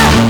Hey,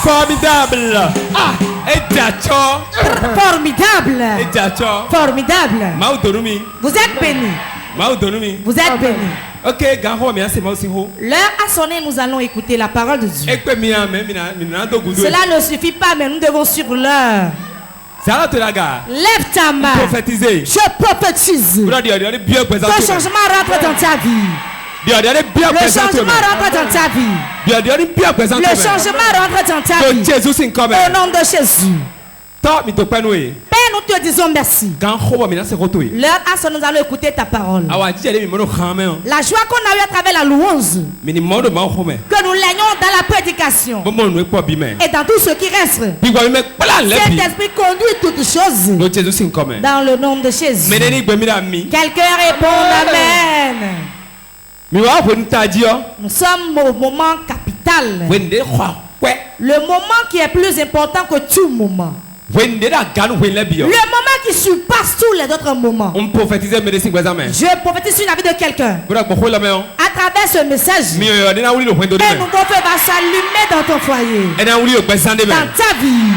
Formidable. Formidable. Formidable. Vous êtes bénis. Vous êtes bénis. Ok, L'heure a sonné, nous allons écouter la parole de Dieu. Cela ne suffit pas, mais nous devons suivre l'heure. Lève ta main. Je prophétise. Le changement rentre dans ta vie. Le changement rentre dans ta vie. Le changement rentre dans ta vie. Au nom de Jésus. Père, nous te disons merci. L'heure à ce nous allons écouter ta parole. La joie qu'on a eue à travers la louange. Que nous l'ayons dans la prédication. Et dans tout ce qui reste. Cet esprit conduit toutes choses. Dans le nom de Jésus. Quelqu'un répond Amen. Nous sommes au moment capital. Le moment qui est plus important que tout moment. Le moment qui surpasse tous les autres moments. Je prophétise sur la vie de quelqu'un. À travers ce message. Et nous va s'allumer dans ton foyer. Dans ta vie.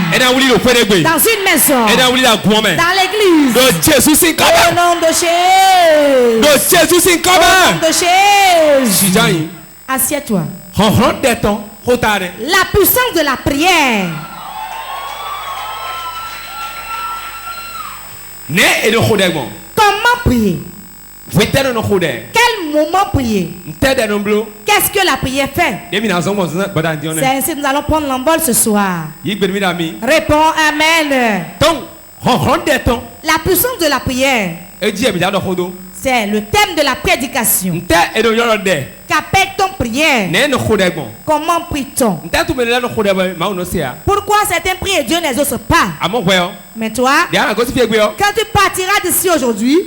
Dans une maison. Dans l'église. Au nom de Jésus. Au nom de Jésus. Assieds-toi. La puissance de la prière. Comment prier? Quel moment prier? Qu'est-ce que la prière fait? C'est ainsi que nous allons prendre l'envol ce soir. Réponds Amen. La puissance de la prière. C'est le thème de la prédication. Qu'appelle ton prière? Comment prie-t-on? Pourquoi certains prient et Dieu n'exauce pas? Mais toi, quand tu partiras d'ici aujourd'hui,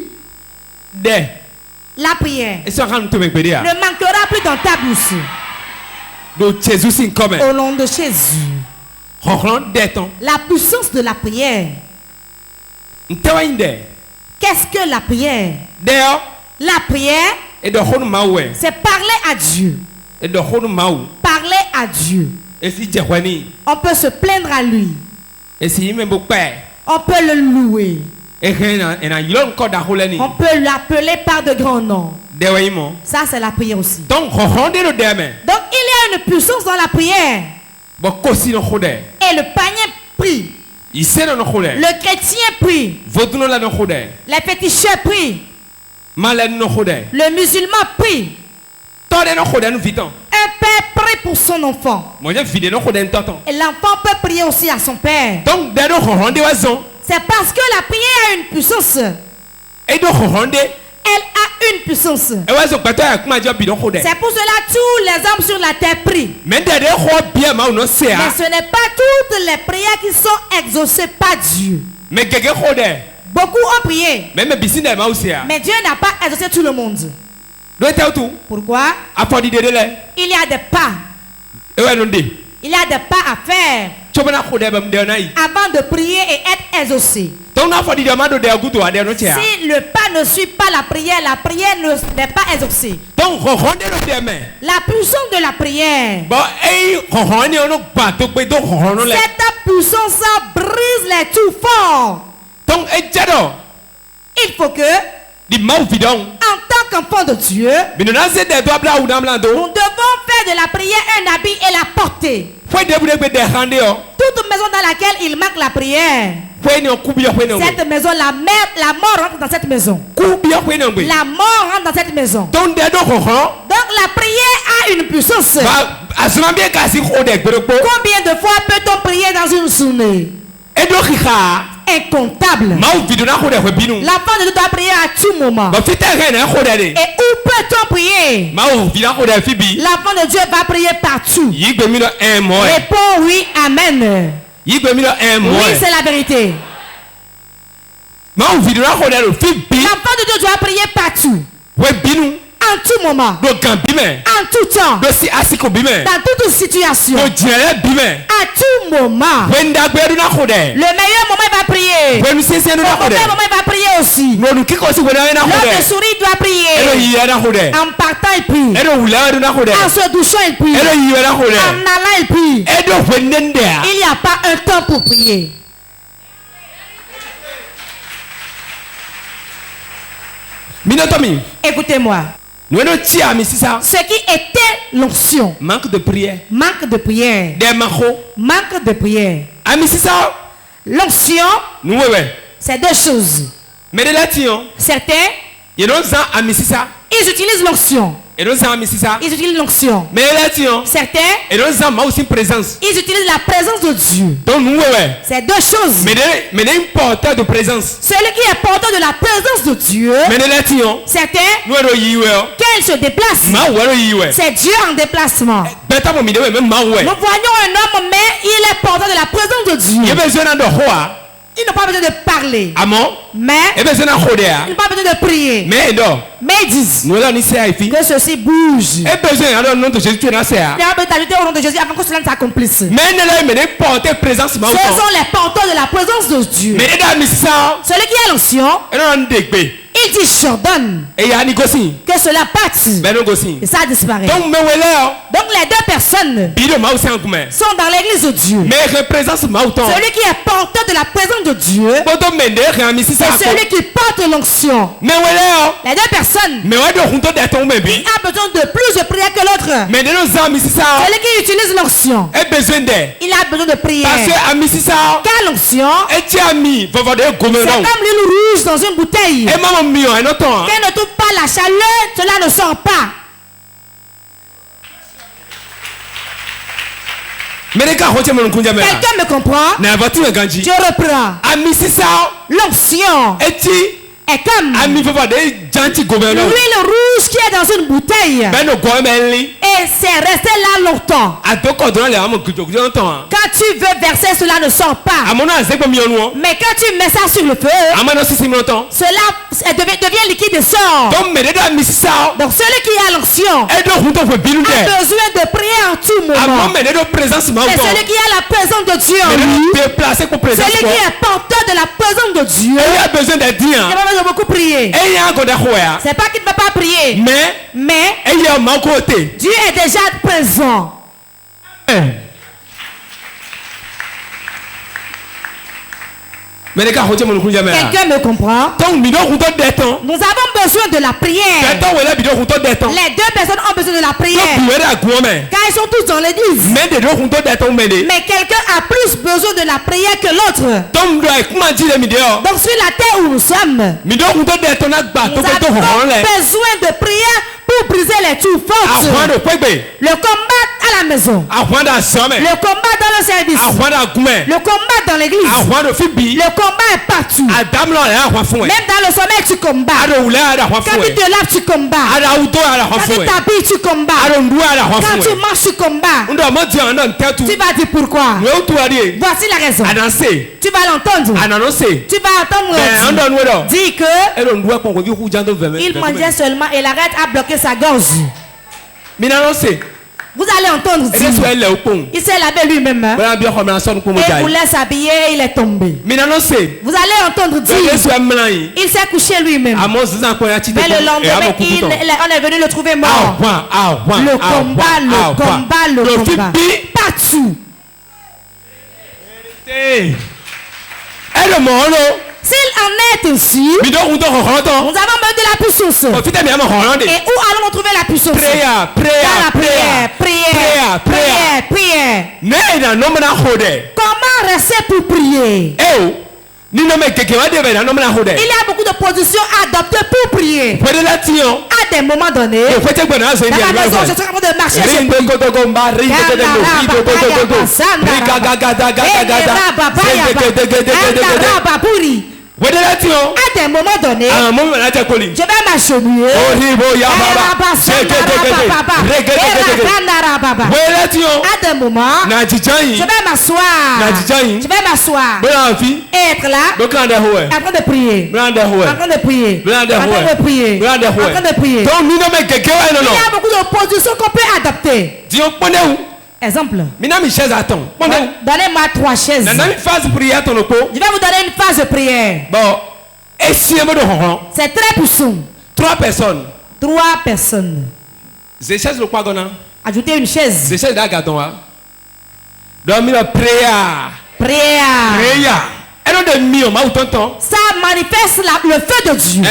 la prière ne manquera plus dans ta bouche. Au nom de Jésus. La puissance de la prière. Qu'est-ce que la prière? La prière, c'est parler à Dieu. Parler à Dieu. On peut se plaindre à lui. On peut le louer. On peut l'appeler par de grands noms. Ça, c'est la prière aussi. Donc, il y a une puissance dans la prière. Et le panier prie. Le chrétien prie. Les féticheurs prient. Le musulman prie. Un père prie pour son enfant. Et l'enfant peut prier aussi à son père. C'est parce que la prière a une puissance. Elle a une puissance. C'est pour cela tous les hommes sur la terre prient. Mais ce n'est pas toutes les prières qui sont exaucées par Dieu. Beaucoup ont prié. Mais Dieu n'a pas exaucé tout le monde. Pourquoi? Il y a des pas. Il y a des pas à faire avant de prier et être exaucé. Si le pas ne suit pas la prière n'est pas exaucée. La puissance de la prière. Cette puissance brise les tout forts. Il faut que, en tant qu'enfant de Dieu, nous devons faire de la prière un habit et la porter. Toute maison dans laquelle il manque la prière, cette maison, la mort rentre dans cette maison. La mort rentre dans cette maison. Donc la prière a une puissance. Combien de fois peut-on prier dans une journée? Incontable. L'enfant de Dieu doit prier à tout moment. Et où peut-on prier? L'enfant de Dieu va prier partout. Réponds oui, Amen. Oui, c'est la vérité. L'enfant de Dieu doit prier partout. En En tout moment. En tout temps. Dans toute situation. À tout moment. Le meilleur moment il va prier. Le mauvais moment il va prier aussi. L'homme souris il doit prier. En partant il prie. En se douchant il prie. En allant il prie. Il n'y a pas un temps pour prier. Écoutez-moi. Ce qui était l'onction. Manque de prière. Manque de prière. Manque de prière. L'onction. C'est deux choses. Certains. Ils utilisent l'onction. Ils utilisent l'onction. Certains. Ils utilisent la présence de Dieu. C'est deux choses. Celui qui est porteur de la présence de Dieu. Certains. Quand il se déplace. C'est Dieu en déplacement. Nous voyons un homme, mais il est porteur de la présence de Dieu. Il n'a pas besoin de parler. Mais il n'a pas besoin de prier. Mais ils disent que ceci bouge. Il a besoin d'ajouter au nom de Jésus avant que cela ne s'accomplisse. Ce sont les porteurs de la présence de Dieu. Celui qui a l'onction, il dit j'ordonne que cela parte et ça disparaît. Donc les deux personnes sont dans l'église de Dieu. Celui qui est porteur de la présence de Dieu, c'est celui qui porte l'onction. Les deux personnes, il a besoin de plus de prière que l'autre. Celui qui utilise l'onction, il a besoin de prière. Car l'onction, c'est comme l'huile rouge dans une bouteille. Quand elle ne trouve pas la chaleur, cela ne sort pas. Quelqu'un me comprend? Je reprends. L'onction est comme l'huile rouge qui est dans une bouteille. Et c'est resté là longtemps. Quand tu veux verser, cela ne sort pas. Mais quand tu mets ça sur le feu, cela devient liquide et sort. Donc celui qui a l'onction a besoin de prier en tout moment. Et celui qui a la présence de Dieu en lui, celui qui est porteur de la présence de Dieu, il a besoin de beaucoup prier. C'est pas qu'il ne peut pas prier, mais Dieu est déjà présent. Quelqu'un me comprend? Nous avons besoin de la prière. Les deux personnes ont besoin de la prière. Car ils sont tous dans l'église. Mais quelqu'un a plus besoin de la prière que l'autre. Donc sur la terre où nous sommes, nous avons besoin de prière pour briser les tours fortes. Le combat à la maison. Le combat dans le service. Le combat dans l'église. Le combat est partout. Même dans le sommeil tu combats. Quand tu te laves tu combats. Quand tu t'habilles tu combats. Quand tu marches tu combats. Tu vas dire pourquoi. Voici la raison. Tu vas l'entendre. Tu vas entendre dire que il mangeait seulement et la règle a bloqué sa gorge. Vous allez entendre dire, il s'est lavé lui-même, et il voulait s'habiller, il est tombé. Vous allez entendre dire, il s'est couché lui-même, mais le lendemain on est venu le trouver mort. Le combat, partout. S'il en est ainsi, nous avons besoin de la puissance. Et où allons-nous trouver la puissance? Dans la prière. Comment rester pour prier? Il y a beaucoup de positions adoptées pour prier. À des moments donnés, dans la maison, je suis en train de marcher. À des moments donnés, je vais m'agenouiller. À des moments, je vais m'asseoir. Et être là, en train de prier. En train de prier. En train de prier. En train de prier. Il y a beaucoup d'oppositions qu'on peut adopter. Exemple. Donnez-moi 3 chaises. Je vais vous donner une phase de prière. C'est très puissant. 3 personnes. 3 personnes. Ajoutez une chaise. Prière. Ça manifeste le feu de Dieu.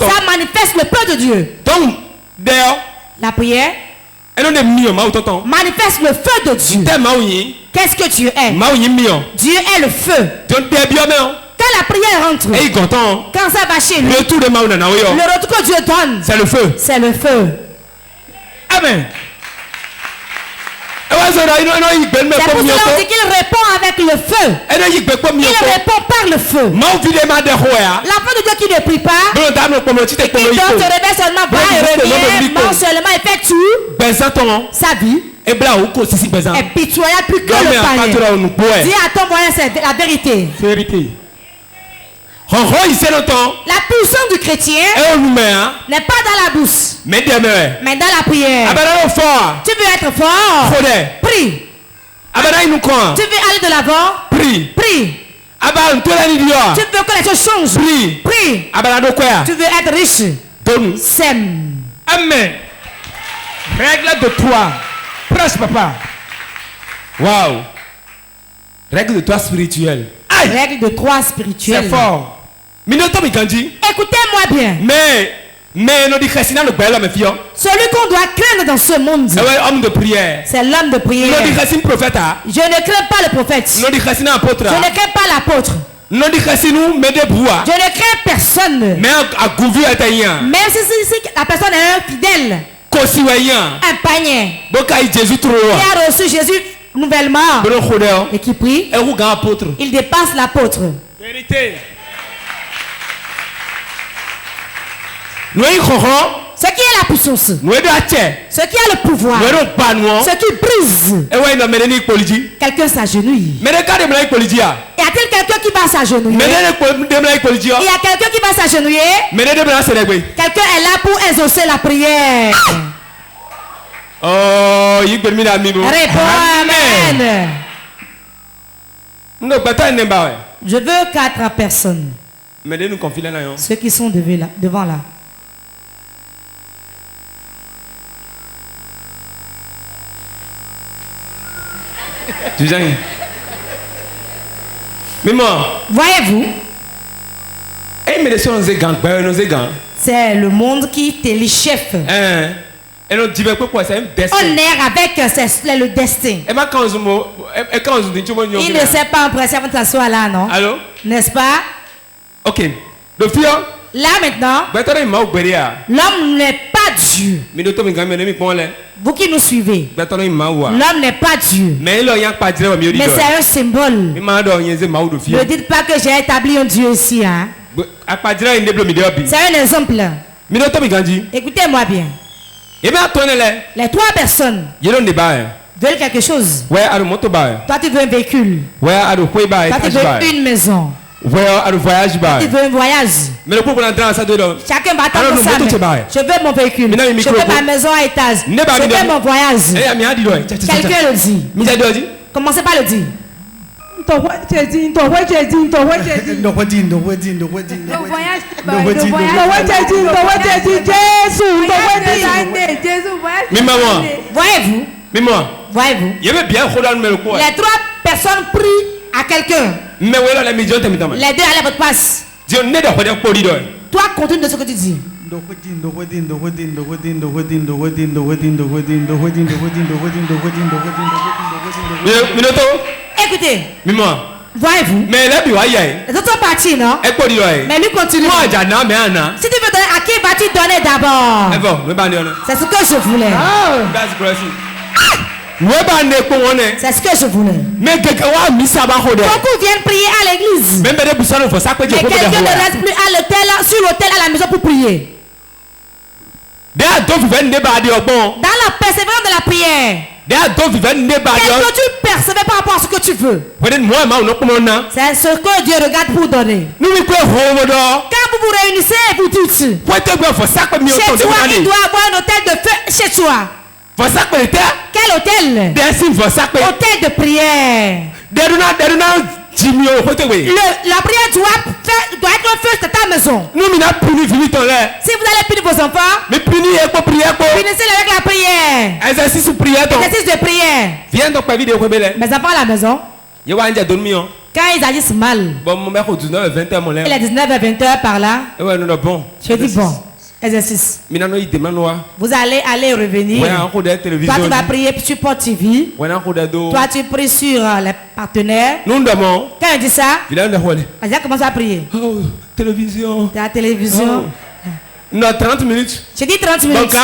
Ça manifeste le feu de Dieu. La prière manifeste le feu de Dieu. Qu'est-ce que Dieu est? Dieu est le feu. Quand la prière rentre, quand ça va chez lui, le retour que Dieu donne, c'est le feu. C'est le feu. Amen. C'est pour cela qu'on dit qu'il répond avec le feu. Il répond par le feu. L'enfant de Dieu qui ne prie pas, qui donc se réveille seulement, va et revient, mange seulement, effectue sa vie. Et pitoyable plus que le païen. Dis à ton voisin, c'est la vérité. La puissance du chrétien n'est pas dans la bouche, mais dans la prière. Tu veux être fort? Prie. Tu veux aller de l'avant? Prie. Tu veux que les choses changent? Prie. Tu veux être riche? Sème. Amen. Règle de 3. Prêche, papa. Waouh. Règle de 3 spirituelle. Règle de 3 spirituelle. C'est fort. Écoutez-moi bien. Celui qu'on doit craindre dans ce monde, c'est l'homme de prière. Je ne crains pas le prophète. Je ne crains pas l'apôtre. Je ne crains personne. Même si la personne est un fidèle, un païen, qui a reçu Jésus nouvellement et qui prie, il dépasse l'apôtre. Vérité. Ce qui est la puissance, ce qui a le pouvoir, ce qui brise. Quelqu'un s'agenouille. Y a-t-il quelqu'un qui va s'agenouiller? Il y a quelqu'un qui va s'agenouiller. Quelqu'un est là pour exaucer la prière. Oh, réponds amen. Je veux 4 personnes. Ceux qui sont devant là. Voyez-vous? C'est le monde qui t'élit chef. On est avec le destin. Il ne s'est pas empressé avant de s'asseoir là, non? Allô? N'est-ce pas? Ok. Là maintenant, l'homme n'est pas Dieu. Vous qui nous suivez, l'homme n'est pas Dieu. Mais c'est un symbole. Ne dites pas que j'ai établi un Dieu ici. Hein? C'est un exemple. Écoutez-moi bien. Les 3 personnes veulent quelque chose. Toi tu veux un véhicule. Toi tu veux une maison. Tu veux un voyage. Chacun va attendre ça. Je veux mon véhicule. Je veux ma maison à étage. Je veux mon voyage. Quelqu'un le dit. Commencez par le dire. Voyez-vous? Les 3 personnes prient à quelqu'un. Les 2 à votre place. Toi, continue de ce que tu dis. Écoutez. Voyez-vous? Les autres sont partis, non? Mais lui continue. Si tu veux donner, à qui vas-tu donner d'abord? C'est ce que je voulais. C'est ce que je voulais. Beaucoup viennent prier à l'église. Mais quelqu'un ne reste plus à l'hôtel, sur l'hôtel à la maison pour prier. Dans la persévérance de la prière. Qu'est-ce que tu percevais par rapport à ce que tu veux? C'est ce que Dieu regarde pour donner. Quand vous vous réunissez, vous dites chez toi, il doit avoir un hôtel de feu chez toi. Quel hôtel? Hôtel de prière. La prière doit être un feu de ta maison. Si vous allez punir vos enfants, punissez-les avec la prière. Exercice de prière. Mes enfants à la maison, quand ils agissent mal, il est 19 à 20h par là, je dis bon. Exercice. Vous allez aller et revenir. Toi tu vas prier sur Port TV. Toi tu pries sur les partenaires. Quand il dit ça, il a commencé à prier. Oh, télévision. La télévision. Non, 30 minutes. J'ai dit 30 minutes.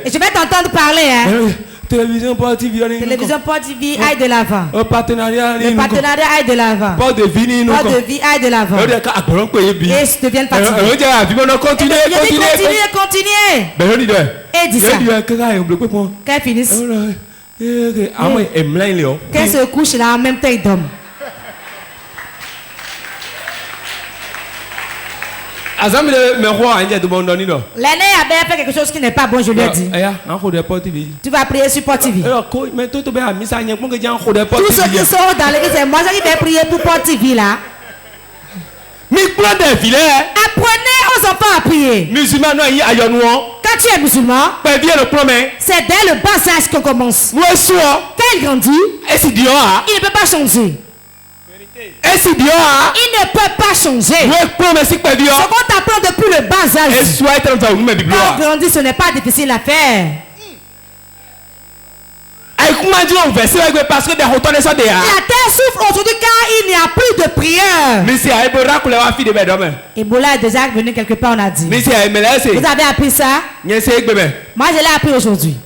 Et je vais t'entendre parler. Hein. Télévision Port TV. Télévision Port TV aille de l'avant. Le partenariat aille de l'avant. Port de vie aille de l'avant. Et je deviens fatigué. Continuez. Et dis ça. Quand ils finissent, quand ils se couchent là en même temps, ils dorment. L'aîné avait fait quelque chose qui n'est pas bon, je lui ai dit. Tu vas prier sur Port TV. Tous ceux qui sont dans l'église, c'est moi qui vais prier pour Port TV là. Apprenez aux enfants à prier. Quand tu es musulman, c'est dès le bas âge qu'on commence. Quand il grandit, il ne peut pas changer. Il ne peut pas changer. Ce qu'on t'apprend depuis le bas âge. Quand on grandit, ce n'est pas difficile à faire. La terre souffre aujourd'hui car il n'y a plus de prière. Ebola est déjà venu quelque part, on a dit. Vous avez appris ça? Moi je l'ai appris aujourd'hui.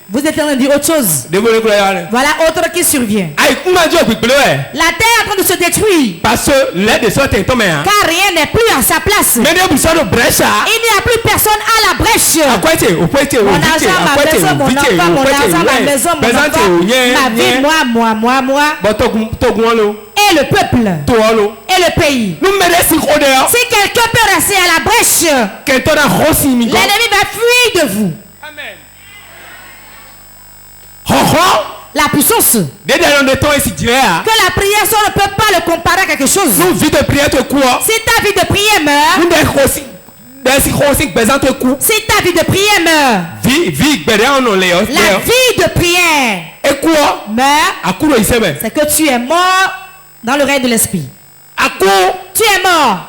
Vous êtes en train de dire autre chose. Voilà autre qui survient. La terre est en train de se détruire. Car rien n'est plus à sa place. Il n'y a plus personne à la brèche. Mon argent, ma maison, mon enfant, mon argent, ma maison, mon enfant, ma vie, moi. Et le peuple. Et le pays. Si quelqu'un peut rester à la brèche, l'ennemi va fuir de vous. La puissance que la prière ne peut pas le comparer à quelque chose. Si ta vie de prière meurt, si ta vie de prière meurt, la vie de prière meurt, c'est que tu es mort dans le règne de l'esprit. Tu es mort.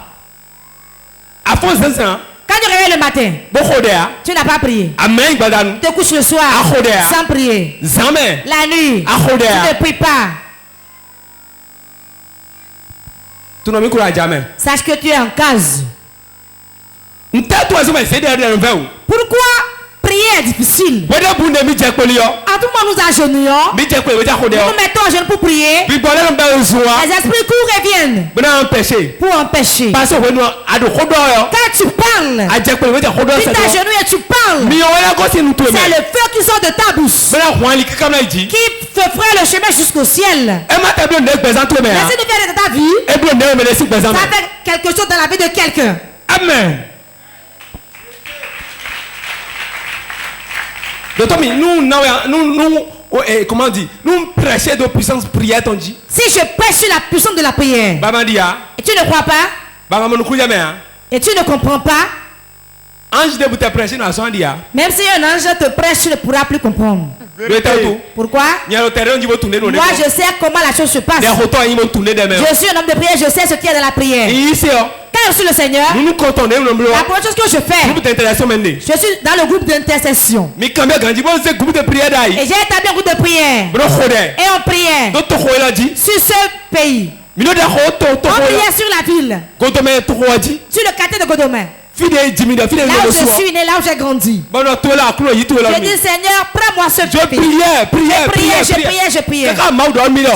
Quand tu réveilles le matin, tu n'as pas prié. Tu te couches le soir sans prier. La nuit, tu ne pries pas. Sache que tu es en case. Pourquoi prier est difficile? À tout moment nous agenouillons, nous mettons à genoux pour prier. Les esprits courent et viennent pour empêcher. Quand tu parles, tu t'agenouilles et tu parles. C'est le feu qui sort de ta bouche qui te fera le chemin jusqu'au ciel. Merci de faire de ta vie. Ça fait quelque chose dans la vie de quelqu'un. Amen. Comment on dit? Nous prêchons de puissance prière, on dit. Si je prêche sur la puissance de la prière, et tu ne crois pas, et tu ne comprends pas, même si un ange te prêche, tu ne pourras plus comprendre. Pourquoi? Moi je sais comment la chose se passe. Je suis un homme de prière, je sais ce qu'il y a dans la prière. Quand je suis le Seigneur, la première chose que je fais, je suis dans le groupe d'intercession. Et j'ai établi un groupe de prière. Et on priait sur ce pays. On priait sur la ville. Sur le quartier de Godomé. Là où je suis né, là où j'ai grandi. Je dis Seigneur, prends-moi ce bébé. Je priais.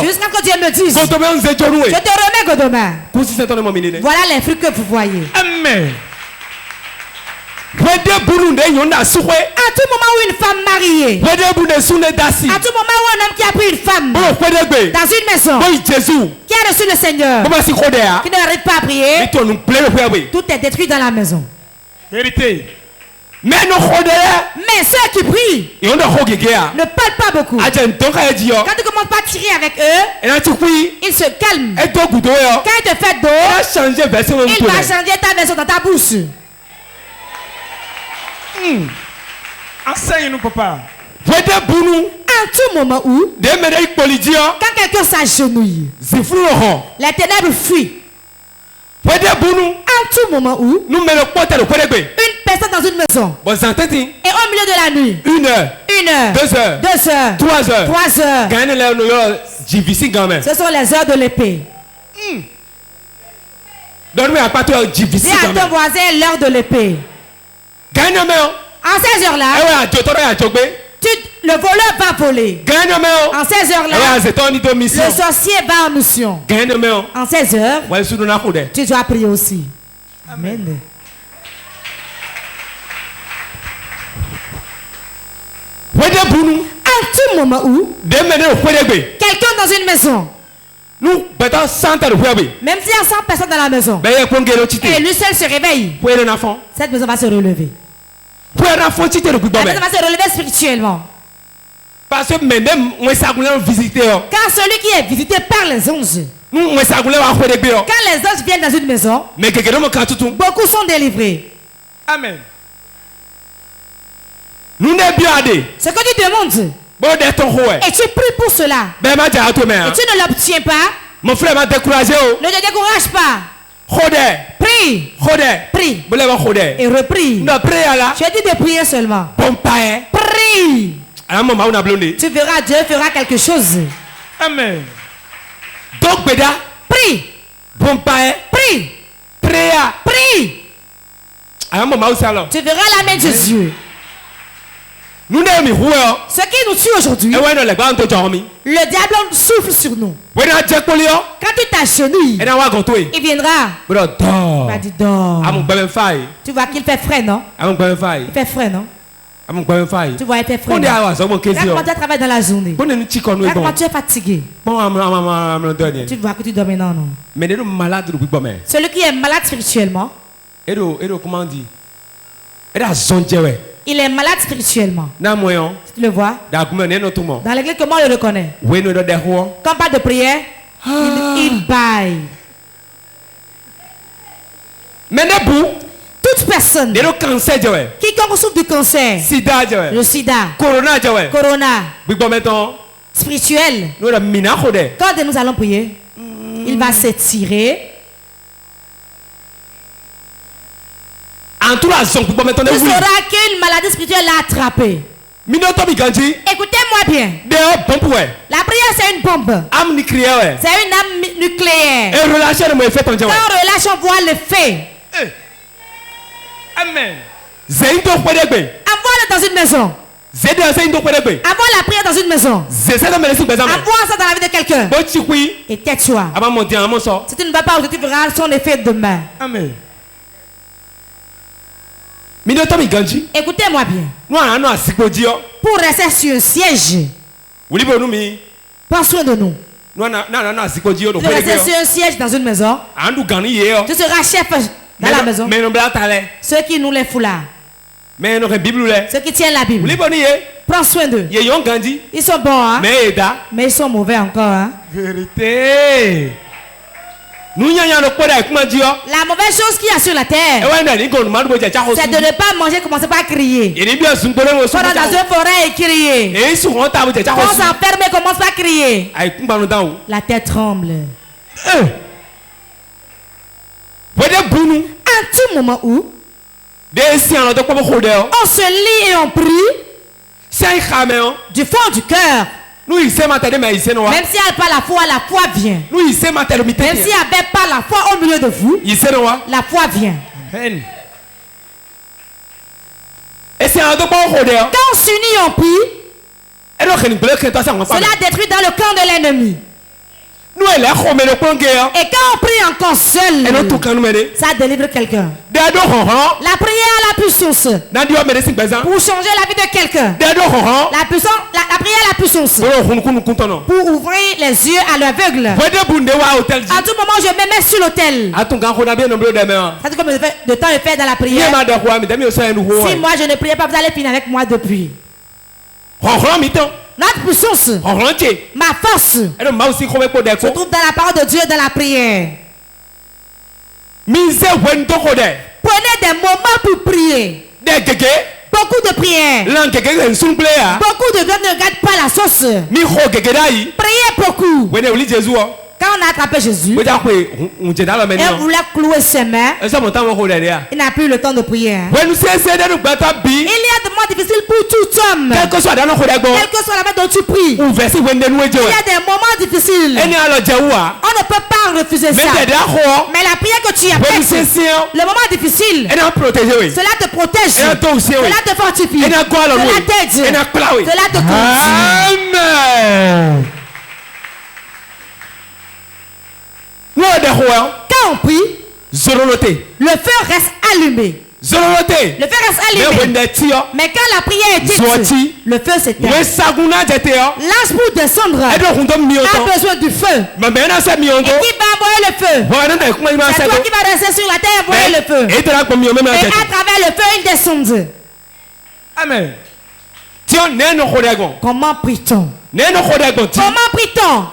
Jusqu'à ce que Dieu me dise, je te remets Godoma. Voilà les fruits que vous voyez. Amen. À tout moment où une femme mariée, à tout moment où un homme qui a pris une femme dans une maison, qui a reçu le Seigneur, qui n'arrive pas à prier, tout est détruit dans la maison. Vérité. Mais ceux qui prient ne parlent pas beaucoup. Quand tu commences pas à tirer avec eux, ils se calment. Quand il te fait d'eau, il va changer ta maison dans ta bouche. Enseigne-nous, papa. À tout moment où, quand quelqu'un s'agenouille, les ténèbres fuient. À tout moment où, une personne dans une maison, et au milieu de la nuit, 1 heure, 2 heures, 3 heures, ce sont les heures de l'épée. Dis à ton voisin l'heure de l'épée. En ces heures-là, le voleur va voler. En ces heures-là, le sorcier va en mission. En ces heures, tu dois prier aussi. Amen. À tout moment où quelqu'un dans une maison, même s'il y a 100 personnes dans la maison, et lui seul se réveille, cette maison va se relever. La maison va se relever spirituellement. Parce que même car celui qui est visité par les anges, quand les anges viennent dans une maison, beaucoup sont délivrés. Amen. Ce que tu demandes, et tu pries pour cela, et tu ne l'obtiens pas, mon frère m'a découragé. Ne te décourage pas. Prie. Prie. Et reprie. Je dis de prier seulement. Prie. Tu verras, Dieu fera quelque chose. Amen. Donc, prie. Prie. Prie. Tu verras la main de Jésus. Ce qui nous tue aujourd'hui, le diable souffle sur nous. Quand tu t'agenouilles, il viendra. Il va dire dors. Tu vois qu'il fait frais, non? Il fait frais, non? Tu vois, il fait frais. Quand tu travailles dans la journée, quand tu es fatigué, tu vois que tu dors maintenant, non? Celui qui est malade spirituellement, comment on dit? il est malade spirituellement. Tu le vois? Dans l'église, comment on le reconnaît? Quand on parle de prière, il baille. Toute personne quiconque souffre du cancer, le sida, corona, spirituel, quand nous allons prier, il va s'étirer. Tu sauras qu'une maladie spirituelle l'a attrapé. Écoutez-moi bien. La prière, c'est une bombe. C'est une âme nucléaire. Quand on relâche, on voit le feu. Amen. Avoir dans une maison. Avoir la prière dans une maison. Avoir ça dans la vie de quelqu'un. Et tais-toi. Si tu ne vas pas aujourd'hui, tu verras son effet demain. Amen. Écoutez-moi bien. Pour rester sur un siège, prends soin de nous. Tu rester sur un siège dans une maison. Tu seras chef dans la maison. Ceux qui nous les foulards. Ceux qui tiennent la Bible. Prends soin d'eux. Ils sont bons, hein? Mais ils sont mauvais encore, hein? Vérité. La mauvaise chose qu'il y a sur la terre, c'est de ne pas manger, commencer par crier. Pendant dans une forêt et crier. Quand on s'enferme et commence par crier. La terre tremble. À tout moment où on se lit et on prie du fond du cœur. Même si elle n'a pas la foi vient. Même si elle n'a pas la foi au milieu de vous, la foi vient. Quand on s'unit en prie, cela détruit dans le camp de l'ennemi. Et quand on prie encore seul, ça délivre quelqu'un. La prière a la puissance pour changer la vie de quelqu'un. La prière a la puissance pour ouvrir les yeux à l'aveugle. À tout moment, je me mets sur l'autel. Ça dit comme de temps je fais dans la prière. Si moi je ne priais pas, vous allez finir avec moi depuis. Notre puissance, ma force, se trouve dans la parole de Dieu, dans la prière. Prenez des moments pour prier. Beaucoup de prières. Beaucoup de gens ne regardent pas la sauce. Priez beaucoup. Quand on a attrapé Jésus, et on voulait clouer ses mains, il n'a plus le temps de prier. Il y a des moments difficiles pour tout homme. Quel que soit la main dont tu pries, il y a des moments difficiles. On ne peut pas refuser ça. Mais la prière que tu as faite, le moment difficile, cela te protège, cela te fortifie, cela t'aide, cela te conduit. Amen. Quand on prie, le feu reste allumé. Le feu reste allumé. Mais quand la prière est dite, le feu s'éteint. L'ange pour descendre a besoin du feu. Et qui va envoyer le feu? C'est toi qui vas rester sur la terre et envoyer le feu. Et à travers le feu, il descend. Amen. Comment prie-t-on? Comment prie-t-on?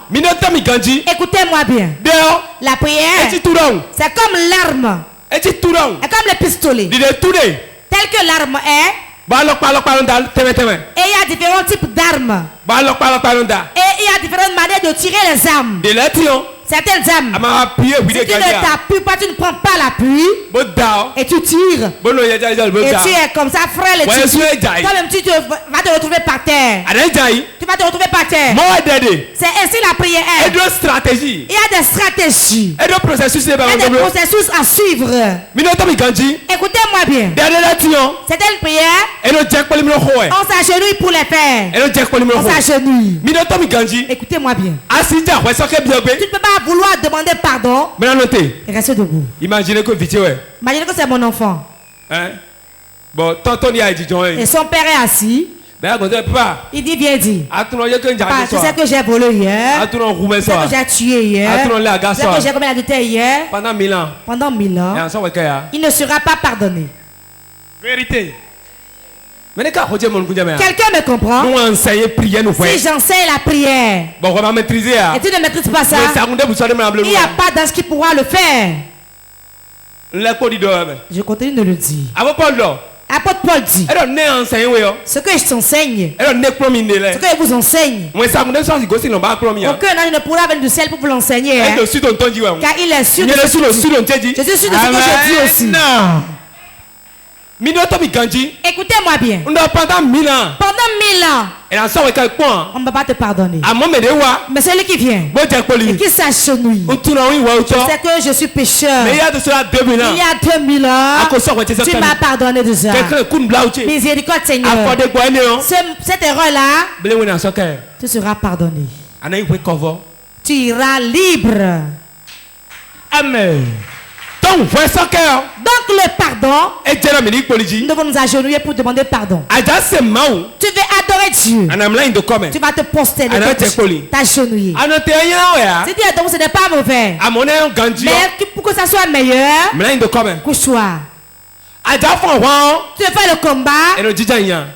Écoutez-moi bien. La prière, c'est comme l'arme. C'est comme le pistolet. Tel que l'arme est. Et il y a différents types d'armes. Et il y a différentes manières de tirer les armes. Certaines armes, si tu ne t'appuies pas, tu ne prends pas l'appui et tu tires. Et tu es comme ça, frêle, et tu tires. Toi-même, tu vas te retrouver par terre. Tu vas te retrouver par terre. C'est ainsi la prière est. Il y a des stratégies. Il y a des processus à suivre. Écoutez-moi bien. C'est une prière. On s'agenouille pour les faire. On s'agenouille. Écoutez-moi bien. Tu ne peux pas vouloir demander pardon et rester debout. Imaginez que c'est mon enfant. Et son père est assis. Il dit viens dire. Tu sais que j'ai volé hier. Tu sais que j'ai tué hier. Tu sais que j'ai commis l'adultère hier. Pendant 1000 ans. Il ne sera pas pardonné. Vérité. Quelqu'un me comprend? Si j'enseigne la prière et tu ne maîtrises pas ça, il n'y a pas d'ange qui pourra le faire. Je continue de le dire. Apôtre Paul dit, ce que je t'enseigne, ce que je vous enseigne, aucun ange ne pourra venir du ciel pour vous l'enseigner. Car il est sûr de ce que je dis. Je suis sûr de ce que je dis aussi. Écoutez-moi bien. Pendant 1000 ans, on ne va pas te pardonner. Mais celui qui vient et qui s'agenouille, je sais que je suis pécheur. Il y a 2000 ans, tu m'as pardonné déjà. Miséricorde, Seigneur. Cette erreur-là, tu seras pardonné. Tu iras libre. Amen. Donc le pardon, nous devons nous agenouiller pour demander pardon. Tu veux adorer Dieu, tu vas te poster, t'agenouiller. Si tu es donc ce n'est pas mauvais, mais pour que ça soit meilleur, couche-toi. Tu veux faire le combat,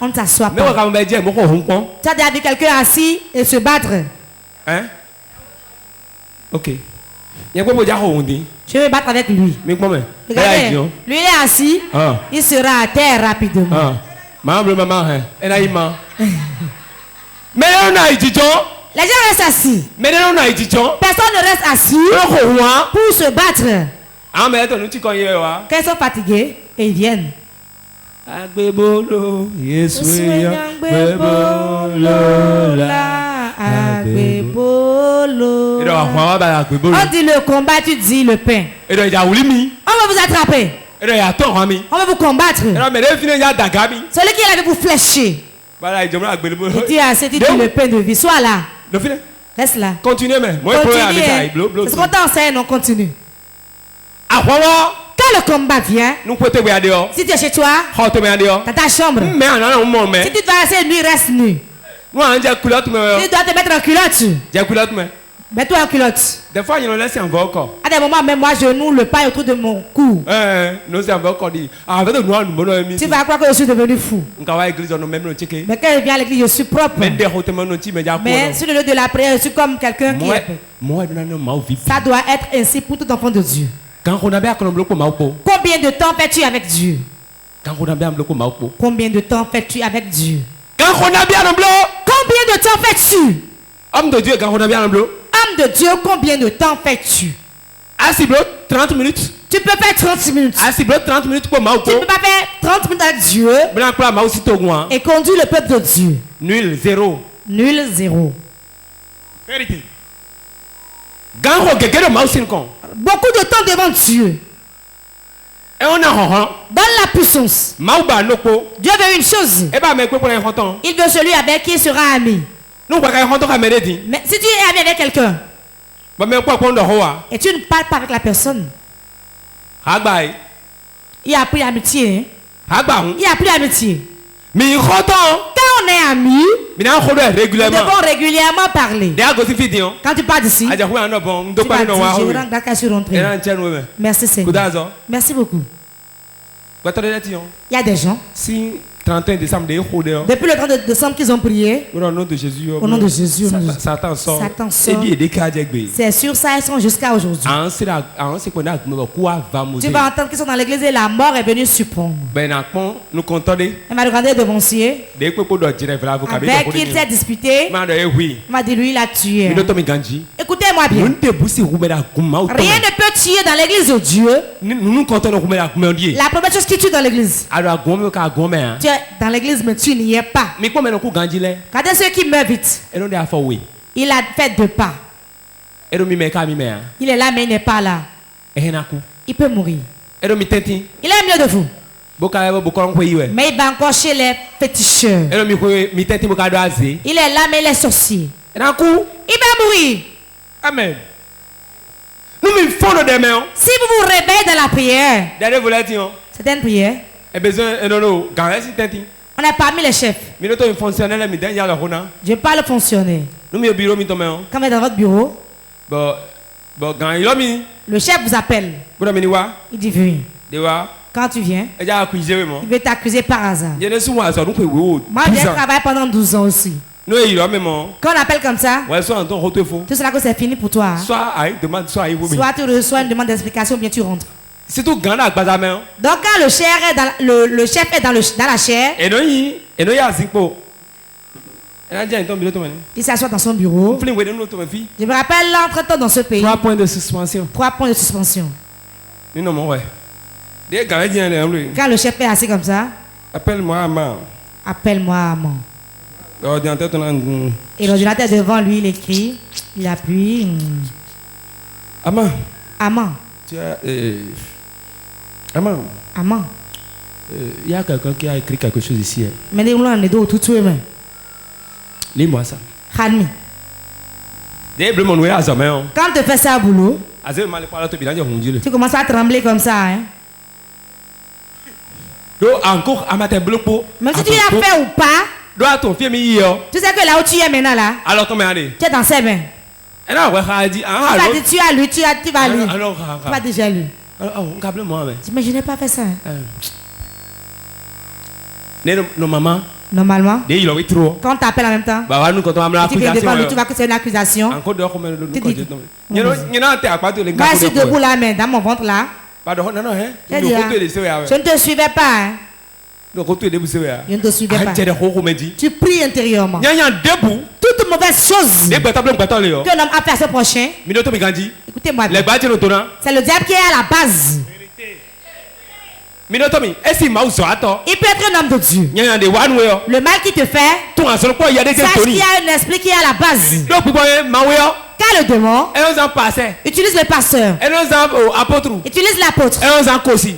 on ne s'assoit pas. Tu as déjà vu quelqu'un assis et se battre? Hein? Ok. Je vais battre avec lui. Regardez, lui il est assis, il sera à terre rapidement. Les gens restent assis. Personne ne reste assis pour se battre. Quand ils sont fatigués, et ils viennent. Agbebolo, on dit le combat, tu dis le pain. On va vous attraper. On va vous combattre. Celui qui est là va vous flécher. Il dit à cette le pain de vie. Sois là. Reste là. Continuez, mais. Continuez. C'est qu'on t'enseigne, on continue. Quand le combat vient, si tu es chez toi, dans ta chambre, si tu dois rester nu, reste nu. Tu dois te mettre en culotte. Mets-toi en culotte. Des fois, il y en a laissé encore encore. À des moments, même moi, je noue le paille autour de mon cou. Nous avons encore dit. Tu vas croire que je suis devenu fou. Mais quand je viens à l'église, je suis propre. Mais sur le lieu de la prière, je suis comme quelqu'un qui est. Ça doit être ainsi pour tout enfant de Dieu. Combien de temps fais-tu avec Dieu? Combien de temps fais-tu avec Dieu? Combien de temps fais-tu? Homme de Dieu, Homme de Dieu, combien de temps fais-tu? 30 minutes. Tu peux faire 30 minutes. 30 minutes pour Mao. Tu ne peux pas faire 30 minutes à Dieu et conduire le peuple de Dieu. Nul, zéro. Nul, zéro. Vérité. Beaucoup de temps devant Dieu. Donne la puissance. Dieu veut une chose. Il veut celui avec qui il sera ami. Mais si tu es ami avec quelqu'un et tu ne parles pas avec la personne, il n'y a plus d'amitié. Il n'y a plus d'amitié. Quand on est amis, nous devons régulièrement parler. Quand tu parles d'ici, tu vas dire, je suis rentré. Merci Seigneur. Merci beaucoup. Il y a des gens, 31 décembre, depuis le 30 décembre qu'ils ont prié, au nom de Jésus, Satan sort. C'est sur ça, ils sont jusqu'à aujourd'hui. Tu vas entendre qu'ils sont dans l'église et la mort est venue surprendre. Elle m'a regardé devancier. Avec qui il s'est disputé. Il m'a dit, lui, il a tué. Écoutez-moi bien. Rien ne peut tuer dans l'église de Dieu. La première chose qui tue dans l'église. Tu es dans l'église, mais tu n'y es pas. Regardez ceux qui meurent vite. Il a fait 2 pas. Il est là, mais il n'est pas là. Il peut mourir. Il est mieux de vous. Mais il va encore chez les féticheurs. Il est là, mais il est sorcier. Il va mourir. Amen. Si vous vous réveillez dans la prière, c'est une prière. On est parmi les chefs. Je parle fonctionnaire. Quand vous êtes dans votre bureau, le chef vous appelle. Il dit viens. Quand tu viens, il veut t'accuser par hasard. Moi, j'ai travaillé pendant 12 ans aussi. Quand on appelle comme ça, tout cela que c'est fini pour toi. Soit tu reçois une demande d'explication, bien tu rentres. Donc quand le chef est dans la chair, il s'assoit dans son bureau. Je me rappelle l'entretemps dans ce pays. 3 points de suspension. 3 points de suspension. Quand le chef est assis comme ça, appelle-moi Amand. Appelle-moi Amand. Et l'ordinateur devant lui, il écrit, il appuie. Amand. Amand. Amand. Il y a quelqu'un qui a écrit quelque chose ici. Mais lis-moi ça. Quand tu fais ça au boulot, tu commences à trembler comme ça. Hein? Même si tu l'as fait ou pas, tu sais que là où tu es maintenant, là, tu es dans ses mains. Tu vas dire, tu as lu, tu vas lire. Tu vas déjà lu. Mais je n'ai pas fait ça. Normalement, quand on t'appelle en même temps, tu viens devant lui, tu vois que c'est une accusation. Tu dis, moi je suis debout là, mais dans mon ventre là, je ne te suivais pas. Hein. Je ne te suivais pas. Tu pries intérieurement. Toute mauvaise chose que l'homme a fait à ce prochain, écoutez-moi bien, c'est le diable qui est à la base. Il peut être un homme de Dieu. Le mal qui te fait, sache qu'il y a un esprit qui est à la base. Quand Quand le démon utilise le pasteur, utilise l'apôtre,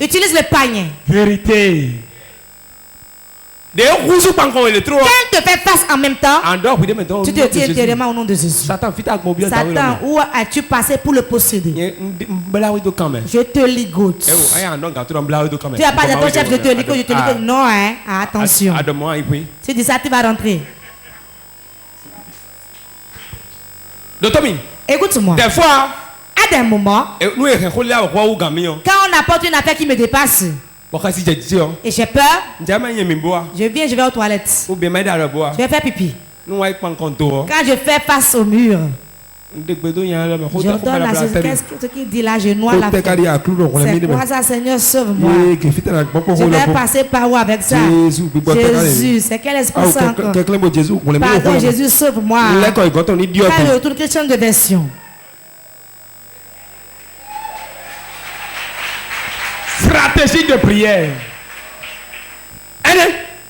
utilise le panier. Vérité. Quand il te fait face en même temps, tu te dis intérieurement au nom de Jésus. Satan, où as-tu passé pour le posséder? Je te ligote. Tu n'as pas de ton chef, je te ligote, Non, hein? Attention. Tu dis ça, tu vas rentrer. Écoute-moi. Des fois, à des moments, quand on apporte une affaire qui me dépasse, et j'ai peur, je viens, je vais aux toilettes. Je vais faire pipi. Quand je fais face au mur, je donne à Jésus. Qu'est-ce qu'il dit là? Je noie la fête. C'est quoi ça, Seigneur? Sauve-moi. Je vais passer par où avec ça? Jésus, c'est quel esprit ça encore? Pardon, Jésus, sauve-moi. Quand je retourne, question de version. Stratégie de prière.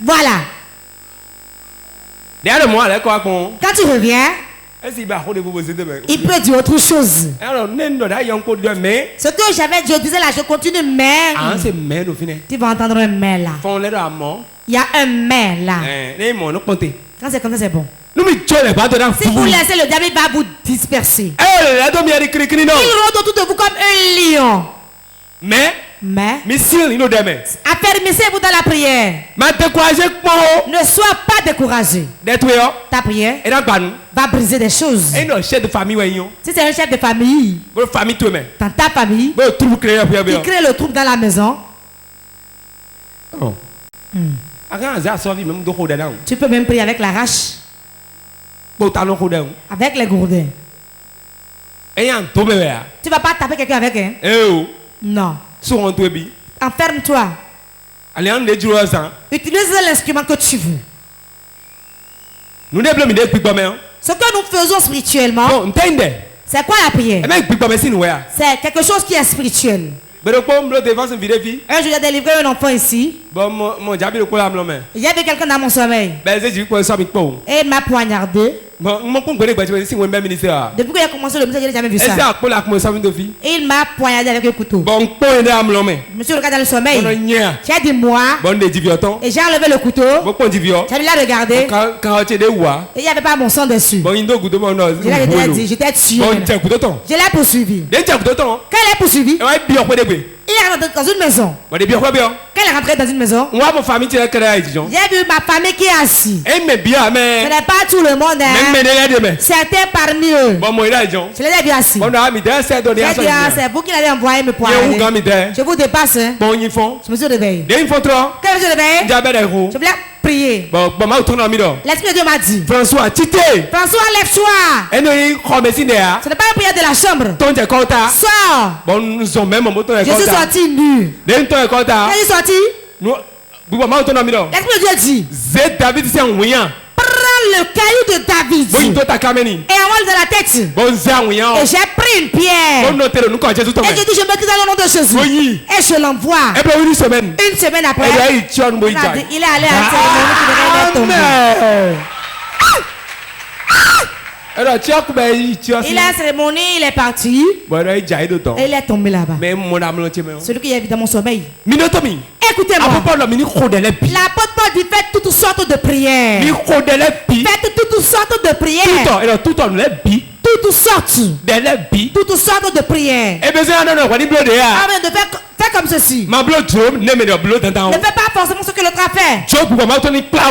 Voilà. Quand tu reviens, il peut dire autre chose. Ce que je disais là, je continue, mais tu vas entendre un mais là. Il y a un mais là. Quand c'est comme ça, c'est bon. Si vous laissez le diable, il va vous disperser. Il rôde autour de vous comme un lion. Mais affermissez-vous dans la prière. Ne sois pas découragé. Ta prière va briser des choses. Si c'est un chef de famille, dans ta famille, qui crée le trouble dans la maison, tu peux même prier avec la hache, avec les gourdins. Tu ne vas pas taper quelqu'un avec, hein? Non. Enferme-toi. Utilise l'instrument que tu veux. Ce que nous faisons spirituellement, c'est quoi la prière? C'est quelque chose qui est spirituel. Un jour, j'ai délivré un enfant ici. Il y avait quelqu'un dans mon sommeil. Et il m'a poignardé. Depuis qu'il a commencé le ministère, je n'ai jamais vu ça. Et il m'a poignardé avec un couteau. Je me suis regardé dans le sommeil. J'ai dit moi. Et j'ai enlevé le couteau. J'ai là regardé. Et il n'y avait pas mon sang dessus. Je l'ai dit, j'étais tué. Je l'ai poursuivi. Quand il est poursuivi, il est rentré dans une maison. Quand il est rentré dans une maison, j'ai vu ma famille qui est assise. Ce n'est pas tout le monde, hein. Certains parmi eux. Je les ai vus assis. J'ai dit, c'est vous qui l'avez envoyé me poignarder. Je vous dépasse, hein. Je me suis réveillé. Quand je me suis réveillé, je voulais prier. L'Esprit de Dieu m'a dit, François, lève-toi. Ce n'est pas une prière de la chambre. Sors. Je suis sorti nu. Quand je suis sorti, l'Esprit de Dieu dit, prends le caillou de David et envoie-le dans la tête. Et j'ai pris une pierre. Et j'ai dit, je mettrai dans le nom de Jésus. Et je l'envoie. Une semaine après, il est allé à la cérémonie qui devait tomber. Il a la cérémonie, il est parti. Et il est tombé là-bas. Celui qui est dans mon sommeil. Écoutez-moi. L'apôtre Paul dit faites toutes sortes de prières. Faites toutes sortes de prières. Toutes sortes de prières. Fais comme ceci. Ne fais pas forcément ce que l'autre a fait.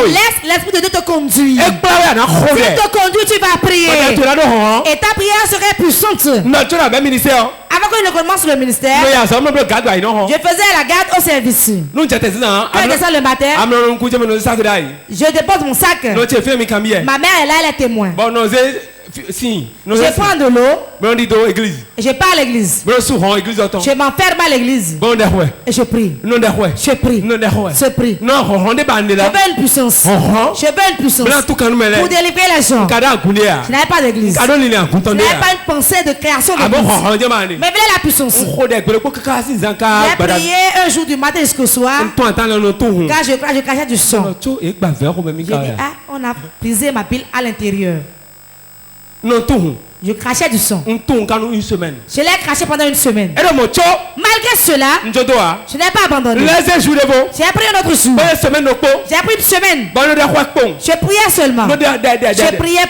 Laisse l'Esprit de Dieu te conduire. S'il te conduit, tu vas prier. Et ta prière serait puissante. Avant que je ne commence le ministère, je faisais la garde au service. Quand je descends le matin, je dépose mon sac. Ma mère est là, elle est témoin. Je prends de l'eau et je pars à l'église. Je m'enferme à l'église et je prie. Je prie. Je prie. Je veux une puissance. Je veux une puissance pour délivrer les gens. Je n'avais pas d'église. Je n'avais pas une pensée de création d'église. Mais voilà la puissance. J'ai prié un jour du matin jusqu'au soir. Quand je crachais du sang. J'ai dit, on a brisé ma pile à l'intérieur. Non, tout. Je crachais du sang. Une semaine. Je l'ai craché pendant une semaine. Malgré cela, je n'ai pas abandonné. J'ai appris un autre jour. J'ai appris une semaine. Je priais seulement. Je priais.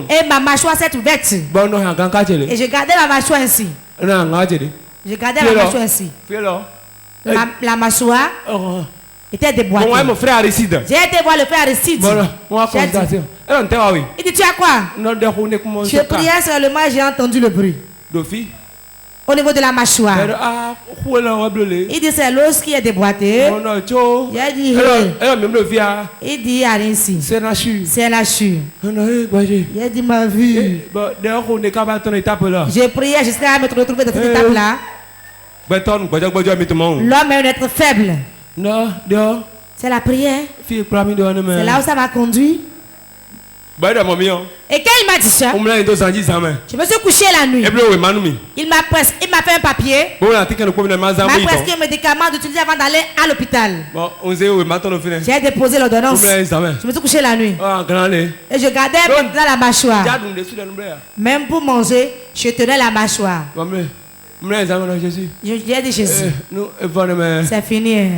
Et ma mâchoire s'est ouverte. Et je gardais ma mâchoire ainsi. Je gardais la mâchoire ainsi. La mâchoire était déboîtée. J'ai été voir le frère Aristide. Il dit, tu as quoi? Je priais seulement et j'ai entendu le bruit. Au niveau de la mâchoire. Il dit, c'est l'os qui est déboîté. J'ai dit, il dit, Aristide, c'est la chure. J'ai dit, ma vie. J'ai prié jusqu'à me retrouver dans cette étape-là. L'homme est un être faible. C'est la prière. C'est là où ça m'a conduit. Et quand il m'a dit ça, je me suis couché la nuit. Il m'a fait un papier. Il m'a prescrit un médicament d'utiliser avant d'aller à l'hôpital. J'ai déposé l'ordonnance. Je me suis couché la nuit. Et je gardais dans la mâchoire. Même pour manger, je tenais la mâchoire. J'ai dit Jésus. C'est fini.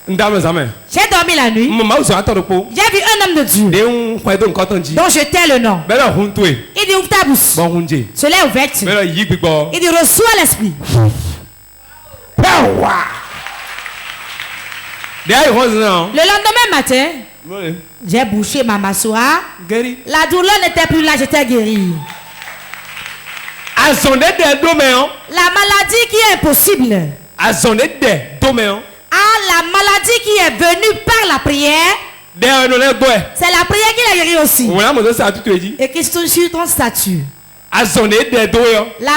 J'ai dormi la nuit. J'ai vu un homme de Dieu dont je tais le nom. Il dit, ouvre ta bouche. Cela est ouverte. Il dit, reçois l'esprit. Le lendemain matin, j'ai bouché ma mâchoire. La douleur n'était plus là, j'étais guéri. La maladie qui est impossible. La maladie qui est venue par la prière, c'est la prière qui l'a guéri aussi. Et qui est sur ton statut. La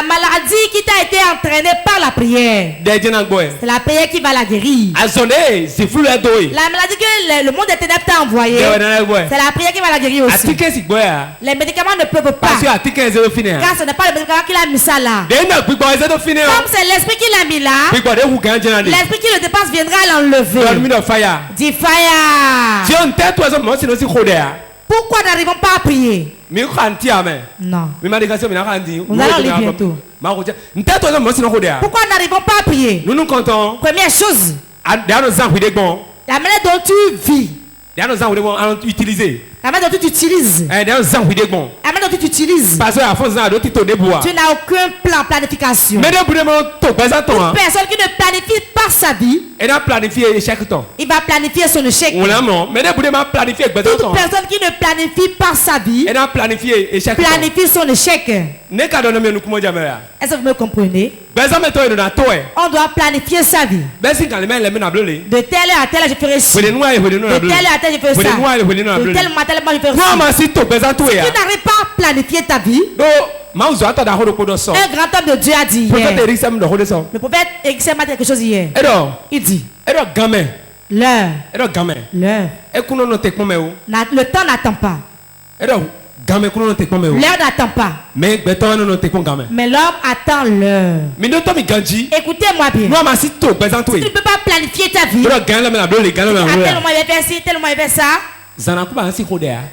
maladie qui t'a été entraînée par la prière, c'est la prière qui va la guérir. La maladie que le monde des ténèbres t'a envoyée, c'est la prière qui va la guérir aussi. Les médicaments ne peuvent pas, car ce n'est pas le médicament qui l'a mis ça là. Comme c'est l'esprit qui l'a mis là, l'esprit qui le dépasse viendra l'enlever. Dis fire. Pourquoi n'arrivons pas à prier? Non. Nous allons lire bientôt. Pourquoi n'arrivons pas à prier? Première chose, la manière dont tu vis, la manière dont tu t'utilises, la manière dont tu utilises, tu n'as aucun plan, planification. Toute personne qui ne planifie pas sa vie, il va planifier son échec. Toute personne qui ne planifie pas sa vie, planifie son échec. Est-ce que vous me comprenez? On doit planifier sa vie. De telle à telle je ferai ci. De telle à telle je ferai ça. De tel matin je ferai ça. Si tu n'arrives pas à planifier ta vie, un grand homme de Dieu a dit hier. Le prophète Erickson m'a dit quelque chose hier. Il dit l'heure. Le temps n'attend pas. L'heure n'attend pas. Mais l'homme attend l'heure. Écoutez-moi bien. Si tu ne peux pas planifier ta vie, à tel moment il va faire ci, tel moment il va faire ça,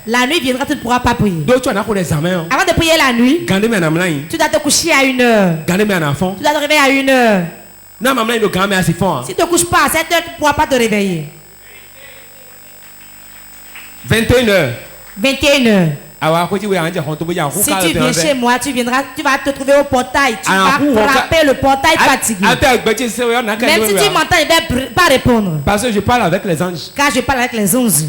la nuit viendra, tu ne pourras pas prier. Avant de prier la nuit, tu dois te coucher à 1 heure. Tu dois te réveiller à 1 heure. Si tu ne te couches pas à 7 heures, tu ne pourras pas te réveiller. 21 heures. Si tu viens chez moi, tu vas te trouver au portail. Tu vas frapper le portail fatigué. Même si tu m'entends, il ne va pas répondre. Parce que je parle avec les anges. Car je parle avec les anges.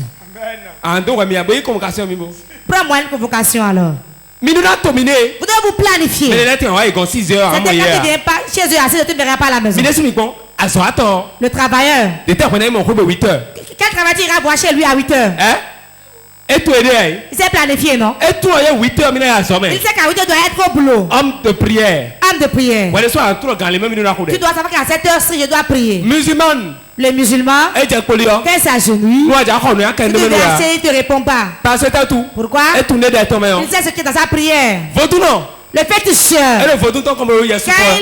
Prends-moi une convocation alors. Vous devez vous planifier. C'est quelqu'un qui ne vient pas chez eux à 6 heures, tu ne verras pas à la maison. Le travailleur. Quel travailleur ira voir chez lui à 8 heures? Il s'est planifié, non? Il sait qu'à 8 heures doit être au boulot. Homme de prière. Tu dois savoir qu'à 7 heures, je dois prier. Le musulman, quand il s'agenouille, il ne te répond pas. Pourquoi? Il sait ce qui est dans sa prière. Le féticheur, quand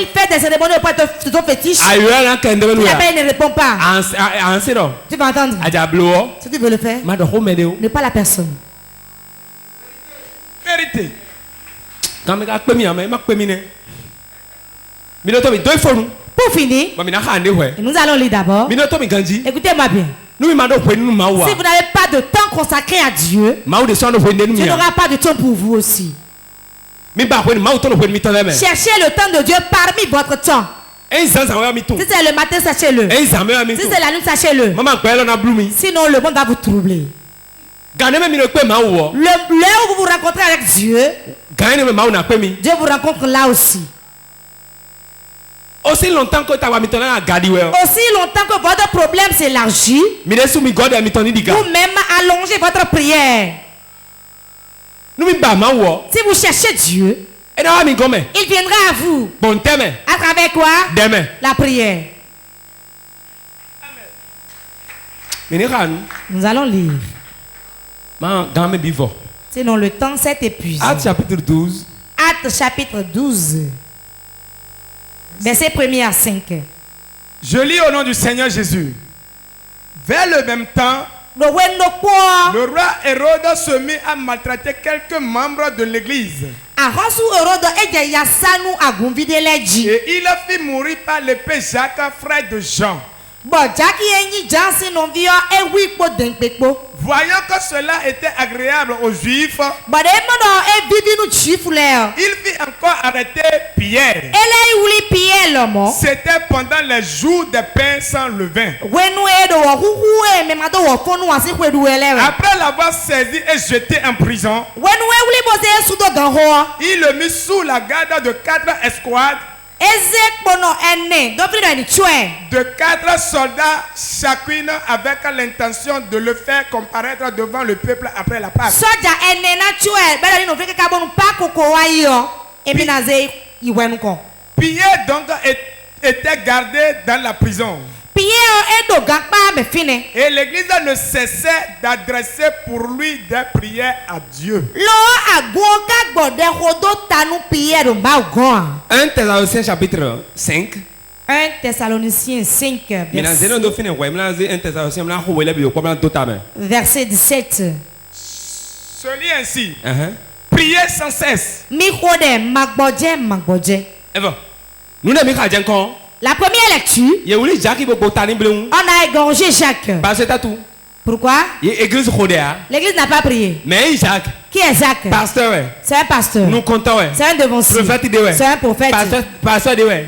il fait des cérémonies auprès de ton fétiche, il ne répond pas. Tu vas entendre. Si tu veux le faire, ne pas la personne. Arrêtez. Quand me gars pemi ama, ma pemi ne. Minoto mi deux fois nous. Pour finir, nous allons lire d'abord. Écoutez-moi bien. Si vous n'avez pas de temps consacré à Dieu, Dieu n'aura pas de temps pour vous aussi. Cherchez le temps de Dieu parmi votre temps. Si c'est le matin, sachez-le. Si c'est la nuit, sachez-le. Sinon, le monde va vous troubler. L'heure où vous vous rencontrez avec Dieu, Dieu vous rencontre là aussi. Aussi longtemps que votre problème s'élargit, vous-même allongez votre prière. Si vous cherchez Dieu, il viendra à vous. À travers quoi? La prière. Nous allons lire. Sinon le temps s'est épuisé. Actes chapitre 12. Actes chapitre 12. Verset 1er à 5. Je lis au nom du Seigneur Jésus. Vers le même temps, le roi Hérode se mit à maltraiter quelques membres de l'église. Et il fit mourir par l'épée Jacques, frère de Jean. Voyant que cela était agréable aux Juifs, il fit encore arrêter Pierre. C'était pendant les jours des pains sans levain. Après l'avoir saisi et jeté en prison, il le mit sous la garde de 4 escouades, de 4 soldats chacune, avec l'intention de le faire comparaître devant le peuple après la Pâque. Pierre donc était gardé dans la prison. Et l'église ne cessait d'adresser pour lui des prières à Dieu. 1 Thessaloniciens chapitre 5. 1 Thessaloniciens 5. Verset 17. Se lit ainsi. Priez sans cesse. La première lecture, on a égorgé Jacques. Pourquoi? L'église n'a pas prié. Mais Jacques, qui est Jacques? C'est un pasteur. Nous comptons. C'est un devancier. C'est un prophète.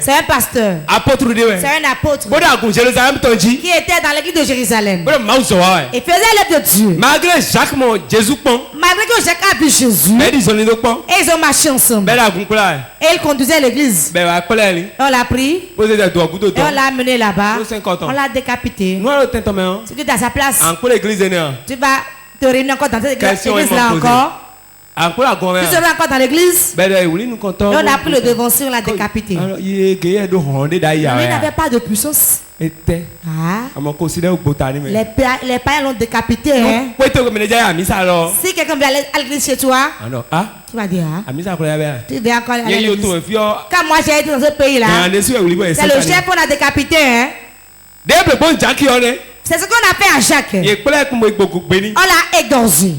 C'est un pasteur. C'est un apôtre. Qui était dans l'église de Jérusalem. Et faisait l'œuvre de Dieu. Malgré Jacques, malgré que Jacques a vu Jésus, et ils ont marché ensemble. Et ils conduisaient l'église. On l'a pris. Et on l'a amené là-bas. On l'a décapité. Si tu es à sa place, tu vas te réunir encore dans cette église là encore. Tu seras encore dans l'église. Et on a pris le devancier, on l'a décapité. Il n'avait pas de puissance. Les païens l'ont décapité. Hein? Si quelqu'un vient à l'église chez toi, tu vas dire, tu viens encore à l'église. Quand moi j'ai été dans ce pays là, c'est le chef qu'on a décapité. Hein? C'est ce qu'on a fait à Jacques. On l'a égorgé.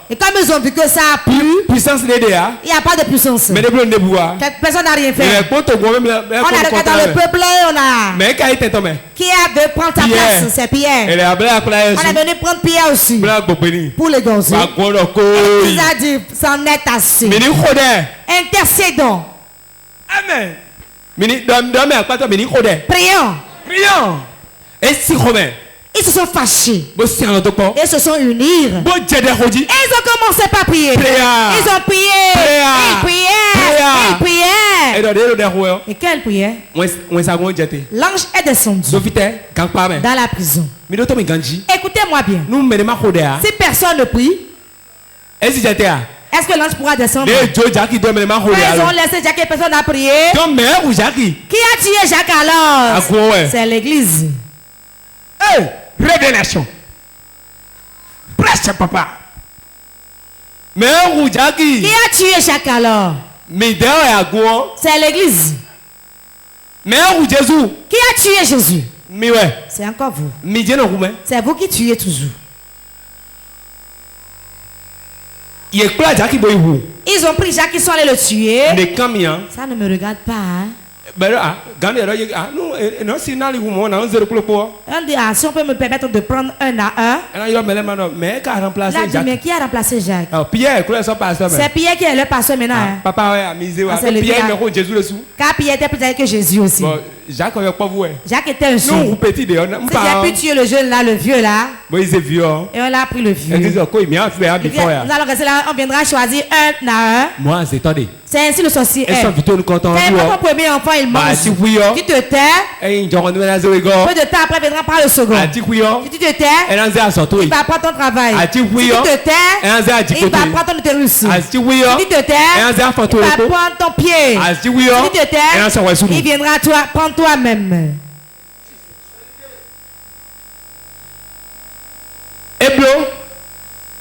Et comme ils ont vu que ça a plu, il n'y a pas de puissance. Personne n'a rien fait. On a regardé dans le peuple, on a. Qui veut prendre ta place? C'est Pierre. On est venu prendre Pierre aussi. Pour l'égorger. Il a dit, c'en est assez. Intercédons. Amen. Prions. Prions. Ils se sont fâchés. Ils se sont unis. Et ils ont commencé par prier. Ils ont prié. Ils priaient. Et quelle prière? L'ange est descendu dans la prison. Écoutez-moi bien. Si personne ne prie, est-ce que l'ange pourra descendre? Ils ont laissé Jacques et personne n'a prié. Qui a tué Jacques alors? C'est l'église. Hey, révélation. Prêche, papa. Qui a tué Jacques alors? C'est l'église. Qui a tué Jésus? C'est encore vous. C'est vous qui tuez toujours. Ils ont pris Jacques, ils sont allés le tuer. Ça ne me regarde pas. Hein. On dit, si on peut me permettre de prendre un à un. Là, mais qui a remplacé Jacques? C'est Pierre qui est le pasteur maintenant. Hein. Car Pierre était plus âgé que Jésus aussi. Jacques était un jeune. Si j'ai pu tuer le jeune là, le vieux là. Et on a pris le vieux. Nous allons rester là, on viendra choisir un à un. C'est ainsi le sorcier est. Quand mon premier enfant il mange, tu te tais. Peu de temps après viendra prendre le second. Si tu te tais, il va prendre ton travail. Si tu te tais, il va prendre ton utérus. Si tu te tais, il va prendre ton pied. Si tu te tais, il viendra prendre toi-même.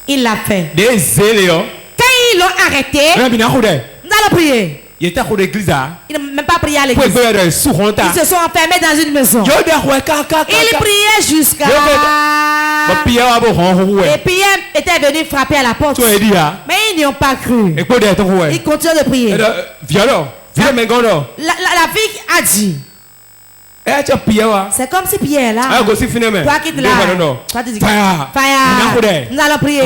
Il l'a fait. Quand ils l'ont arrêté, nous allons prier. Ils n'ont même pas prié à l'église. Ils se sont enfermés dans une maison. Ils priaient jusqu'à... Et Pierre était venu frapper à la porte. Mais ils n'y ont pas cru. Ils continuent de prier. La fille a dit... C'est comme si Pierre là. Toi qui te l'as. Toi tu dis fire. Nous allons prier.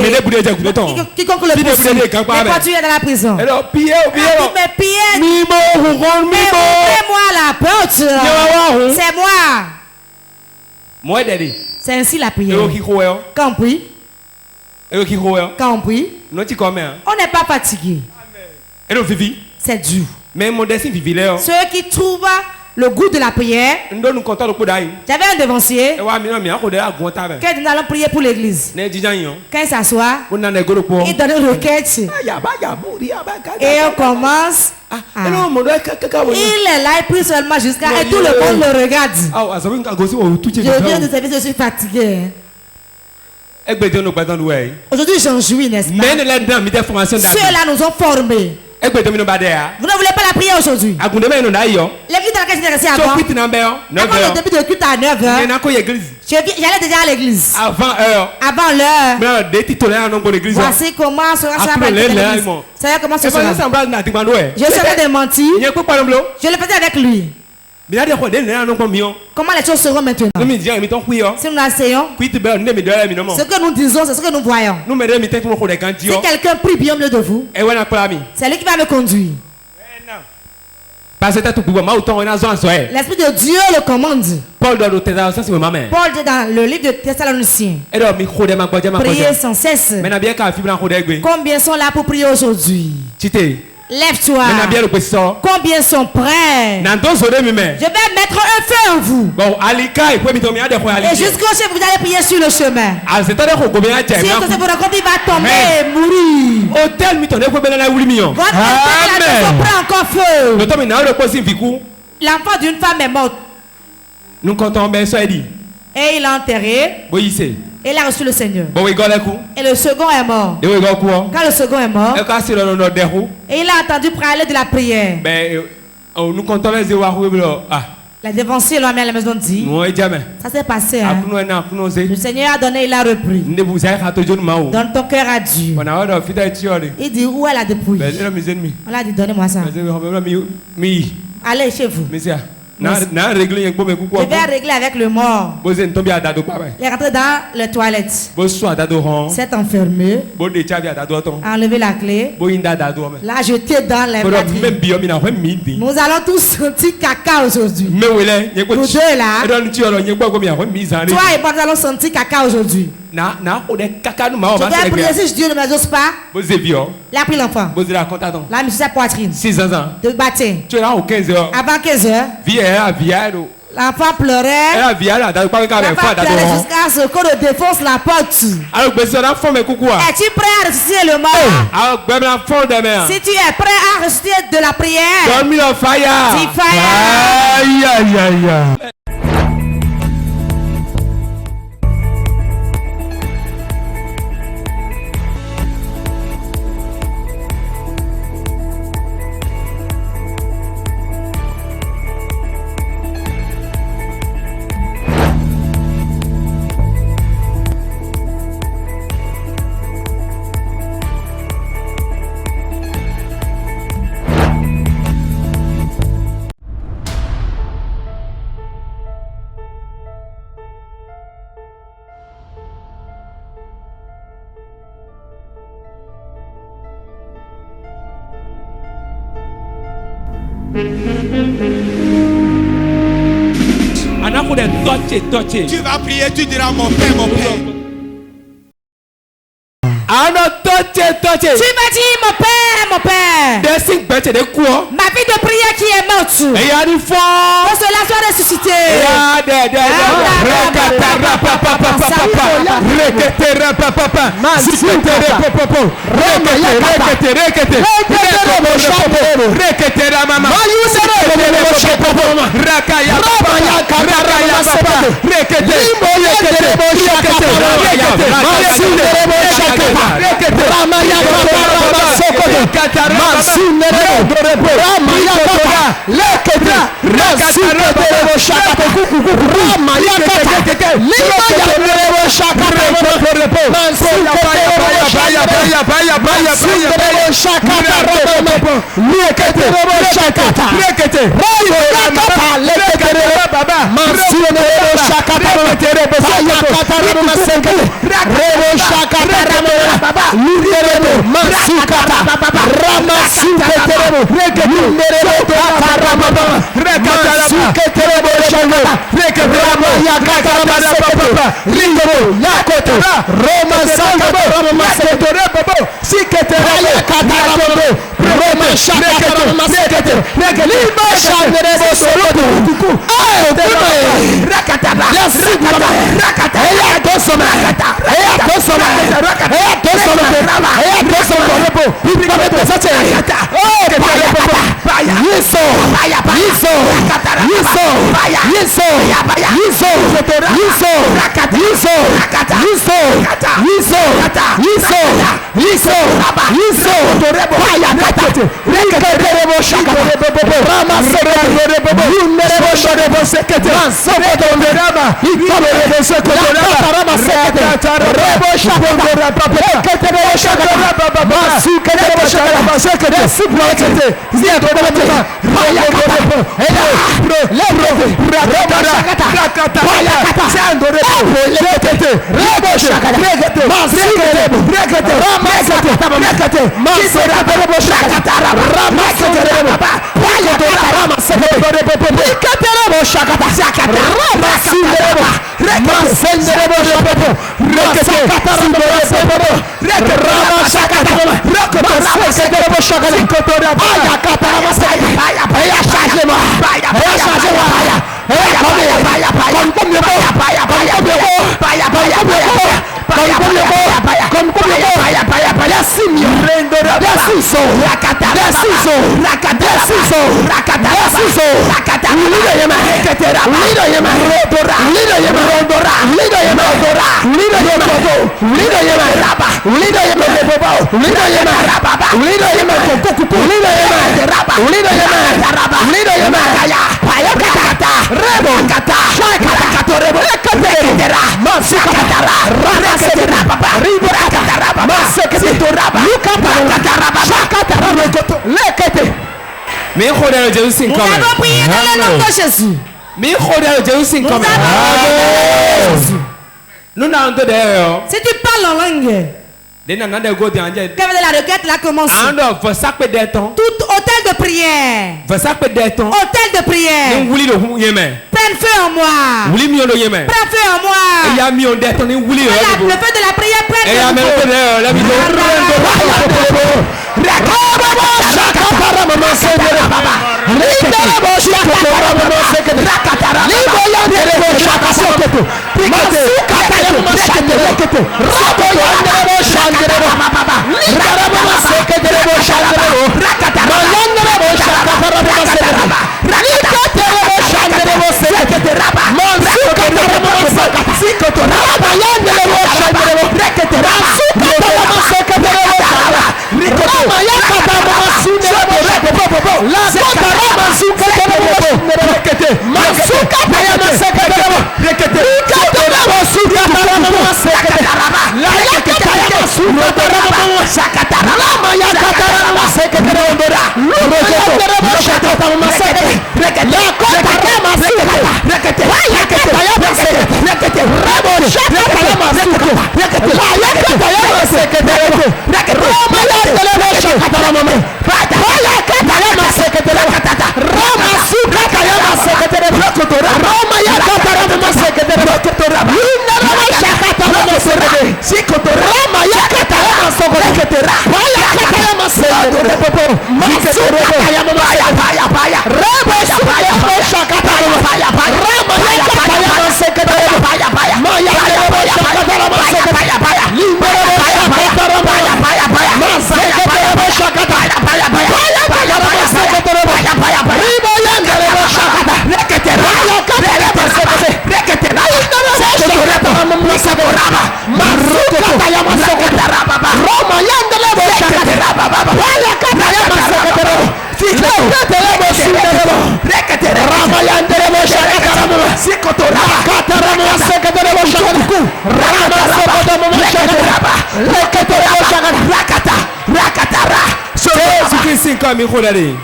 Quiconque le pousse. Mais quand tu es dans la prison. Mais Pierre. Mets-moi la porte. C'est moi. C'est ainsi la prière. Quand on prie. Quand on prie. On n'est pas fatigué. C'est dur. Ceux qui trouvent le goût de la prière. J'avais un devancier. Quand nous allons prier pour l'église. Quand il s'assoit, il donne une requête. Et on commence. Il est là, il prie seulement jusqu'à. Et tout le monde le regarde. Je viens de servir, je suis fatigué. Aujourd'hui, j'en jouis, n'est-ce pas? Ceux-là nous ont formés. Vous ne voulez pas la prière aujourd'hui? L'église dans laquelle j'étais resté avant. Avant le début de culte à 9h. J'allais déjà à l'église. Avant l'heure. Voici comment sera sa l'église. C'est comment ce sera. Je serai démenti. Je le faisais avec lui. Comment les choses seront maintenant? Si nous asseyons, ce que nous disons, c'est ce que nous voyons. Si quelqu'un prie bien au milieu de vous, c'est lui qui va me conduire. L'Esprit de Dieu le commande. Paul dit dans le livre de Thessaloniciens, priez sans cesse. Combien sont là pour prier aujourd'hui? Lève-toi. Combien sont prêts? Je vais mettre un feu en vous. Et jusqu'au chef, vous allez prier sur le chemin. Si vous rencontrez, il va tomber et mourir. Votre maison prend encore feu. L'enfant d'une femme est mort. Et il l'a enterré. Et il a reçu le Seigneur. Et le second est mort. Quand le second est mort, et il a entendu parler de la prière. La dévancier l'ont mis à la maison dit. Ça s'est passé. Hein? Le Seigneur a donné, il a repris. Donne ton cœur à Dieu. Il dit où est la dépouille? On l'a dit donnez-moi ça. Allez chez vous. Je vais régler avec le mort. Il est rentré dans les toilettes. S'est enfermé. A enlevé la clé. L'a jeté dans les batteries. Nous allons tous sentir caca aujourd'hui. Nous deux là. Toi et moi nous allons sentir caca aujourd'hui. Je vais prier si Dieu ne m'exauce pas. Il a pris l'enfant. Là, il sa poitrine. 6 ans. De baptême. Avant 15h. L'enfant pleurait. L'enfant pleurait jusqu'à ce qu'on le défonce la porte. Es-tu prêt à ressusciter le mort? Si tu es prêt à ressusciter de la prière, dis fire. Tu vas prier, tu diras mon Père, mon Père. Tu m'as dit mon Père. Ma vie de prière qui est morte. Que cela soit ressuscité. Nous avons prié dans le nom de Jésus. Si tu parles en langue, que la requête là commence. Tout hôtel de prière. Hôtel de prière. Prends feu en moi. Prends feu en moi. Le feu de la prière prenne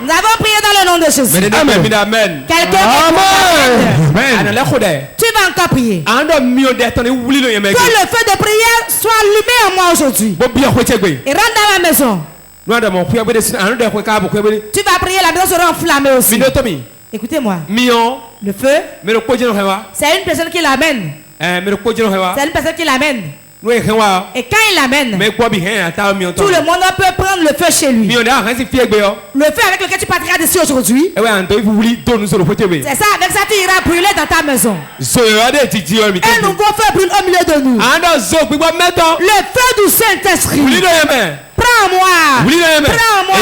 Nous avons prié dans le nom de Jésus. Amen. Quelqu'un Amen. Tu vas encore prier. Que le feu de prière soit allumé en moi aujourd'hui. Et rentre dans la maison. Tu vas prier, la maison sera enflammée aussi. Écoutez-moi. Le feu, c'est une personne qui l'amène. C'est une personne qui l'amène. Et quand il l'amène, tout le monde peut prendre le feu chez lui. Le feu avec lequel tu partiras d'ici aujourd'hui. C'est ça, avec ça tu iras brûler dans ta maison. Un nouveau feu brûle au milieu de nous. Le feu du Saint-Esprit. Prends-moi. Prends-moi.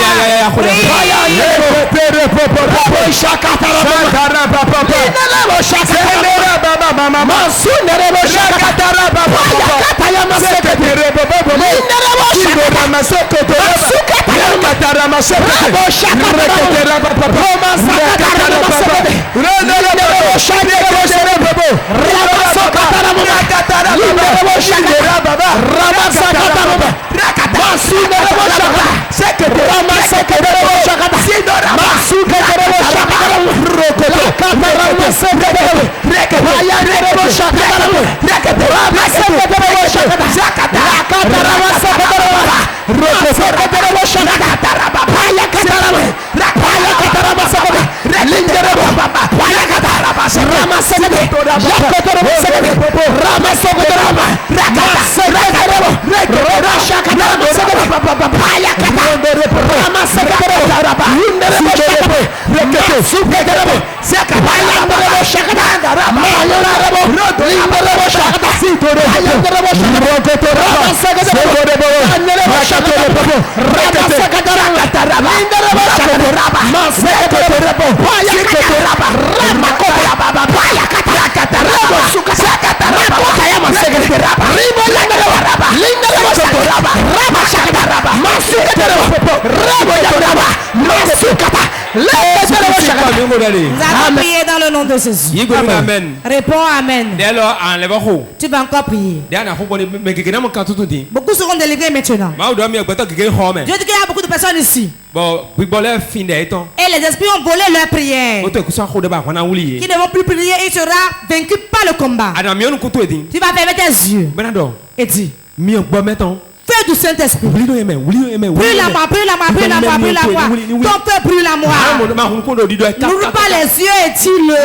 Nous avons prié dans le nom de Jésus. Amen. Réponds Amen. Tu vas encore prier. Beaucoup seront délivrés maintenant. Dieu dit qu'il y a beaucoup de personnes ici. Et les esprits ont volé leur prière. Qui ne vont plus prier et il sera vaincu par le combat. Tu vas fermer tes yeux et dis: feu du Saint-Esprit. Brûle la moi, brûle la moi, brûle la moi, brûle la moi. Ton feu brûle la moi. N'ouvre pas les yeux et dis-le.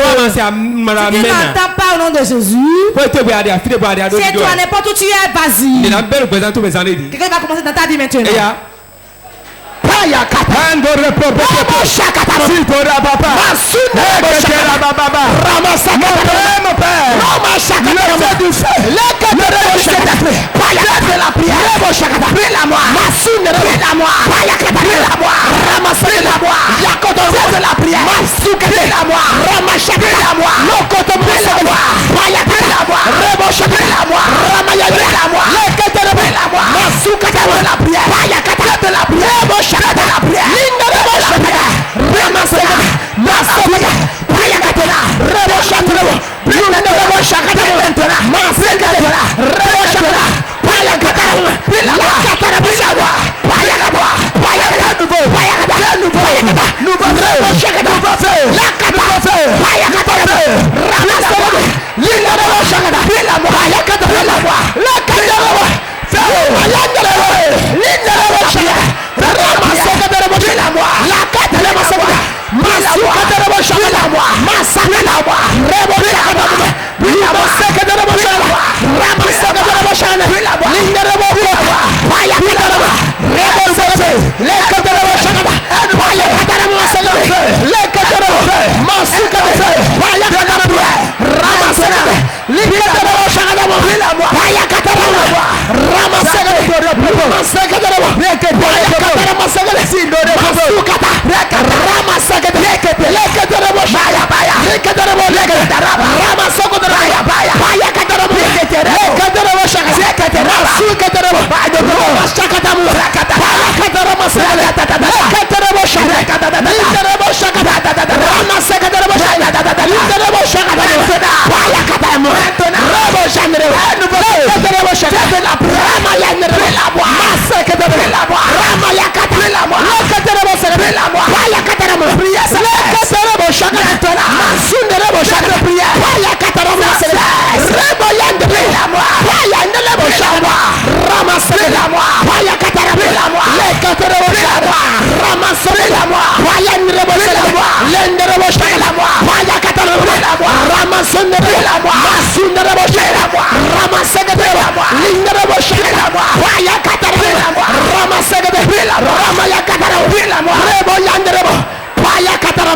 Tu n'entends pas au nom de Jésus. C'est toi, n'importe où tu es, vas-y. Quelqu'un va commencer dans ta vie maintenant.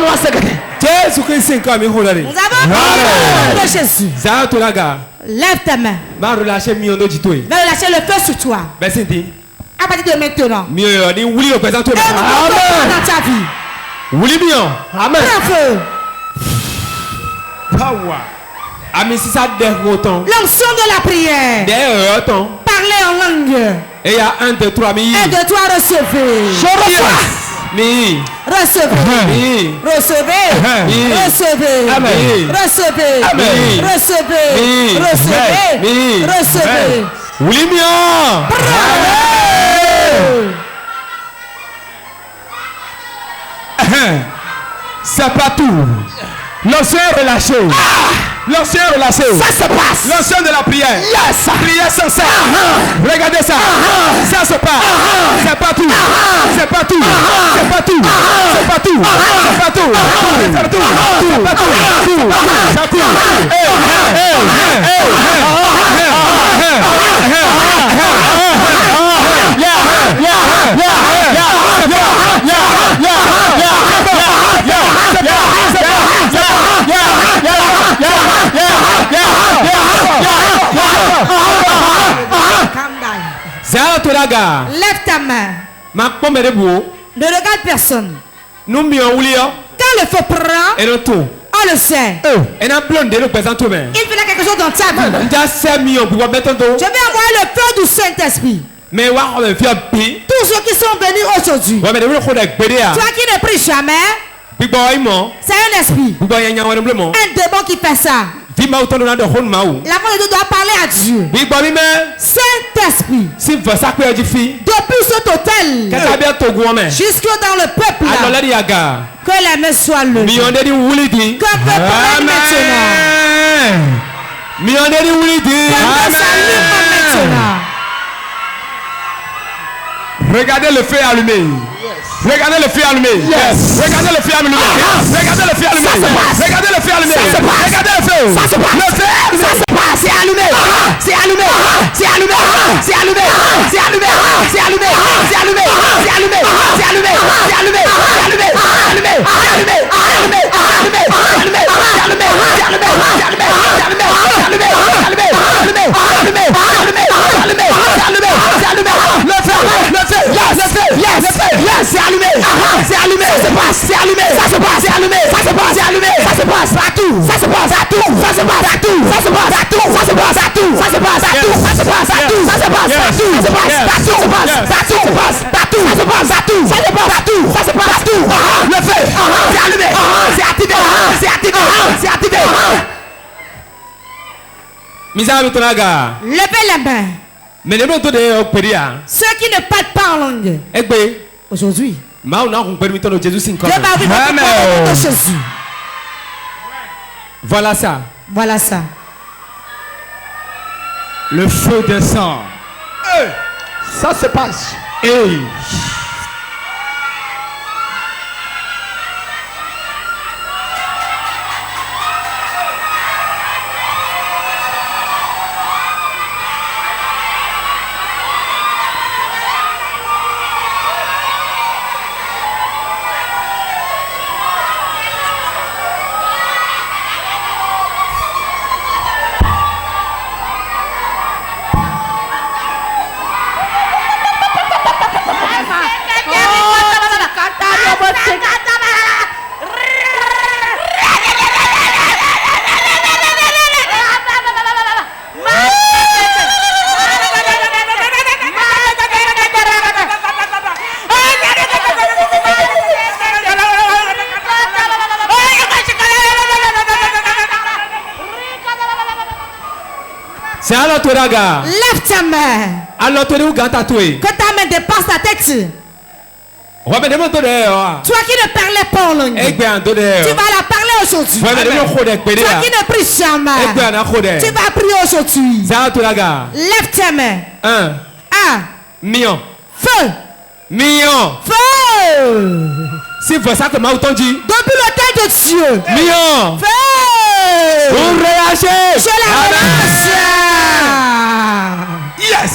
Nous avons besoin de Jésus. Lève ta main. Va relâcher le feu sur toi. À partir de maintenant. Dans ta vie. Amen. L'onction de la prière. Parlez en langue. Et il y a 1, 2, 3, 1, 2, 3, recevez. Mi. Recevez. Recevez. Recevez. Amen. Recevez. Amen. Recevez. Recevez. Recevez. Oui, bien. C'est pas tout. L'onction est relâché. L'onction est relâché. Ça se passe. L'onction de la prière. Yes. Prière sincère. Regardez ça. Ça se passe. C'est pas tout. C'est pas tout. C'est pas tout. C'est pas tout. C'est pas tout. C'est pas tout. C'est pas tout. C'est tout. Lève ta main. Ne regarde personne. Quand le feu prend, on le sait. Il fait quelque chose dans ta vie. Je vais envoyer le feu du Saint-Esprit. Tous ceux qui sont venus aujourd'hui, toi qui ne pries jamais, c'est un esprit, un démon qui fait ça. La voix de Dieu doit parler à Dieu. Saint-Esprit, depuis cet hôtel jusque dans le peuple là, que la main soit levée. Que le peuple maintenant. Que s'allume maintenant. Regardez le feu allumé. Yes. Regardez le feu allumé. Yes. Regardez le feu allumé. Regardez le feu allumé. Regardez le feu allumé. Regardez le feu. Ça se passe. Le feu. Ça se passe. C'est allumé. C'est allumé. C'est allumé. C'est allumé. C'est allumé. C'est allumé. C'est allumé. C'est allumé. C'est allumé. C'est allumé. C'est allumé. Allumé. Allumé. Allumé. Allumé. Allumé. Allumé. Allumé. Allumé. Allumé. Allumé. Allumé. Allumé. Allumé. Allumé. Allumé. Allumé. Allumé. Le feu. Le feu. Yes. Le feu. Yes. Le feu. Yes. C'est allumé. C'est allumé. Ça se passe. C'est allumé. Ça se passe. C'est allumé. Ça se passe. C'est allumé. Ça se passe. Partout. Ça se passe. Partout. Ça se passe. Partout. Ça se passe. Partout. Ça se passe. Partout. Ça se passe. Partout. Ça se passe. Partout. Ça se passe. Partout. Ça se passe. Partout. Ça se passe. Partout. Ça se passe. Partout. Ça se passe. Partout. Ça se passe. Partout. Ça se passe. Partout. Le feu. C'est allumé. C'est activé. C'est activé. C'est activé. Levez la main. Ceux qui ne parlent pas en langue. Aujourd'hui. Dieu va ouvrir de Jésus. Voilà ça. Voilà ça. Le feu descend. Ça se passe. Lève ta main. Que ta main dépasse ta tête. Toi qui ne parlais pas en langue, tu vas la parler aujourd'hui. Toi qui ne pries jamais, tu vas prier aujourd'hui. Lève ta main. Feu. Feu. Depuis l'autel de Dieu. Feu. Je la relâche. Yes.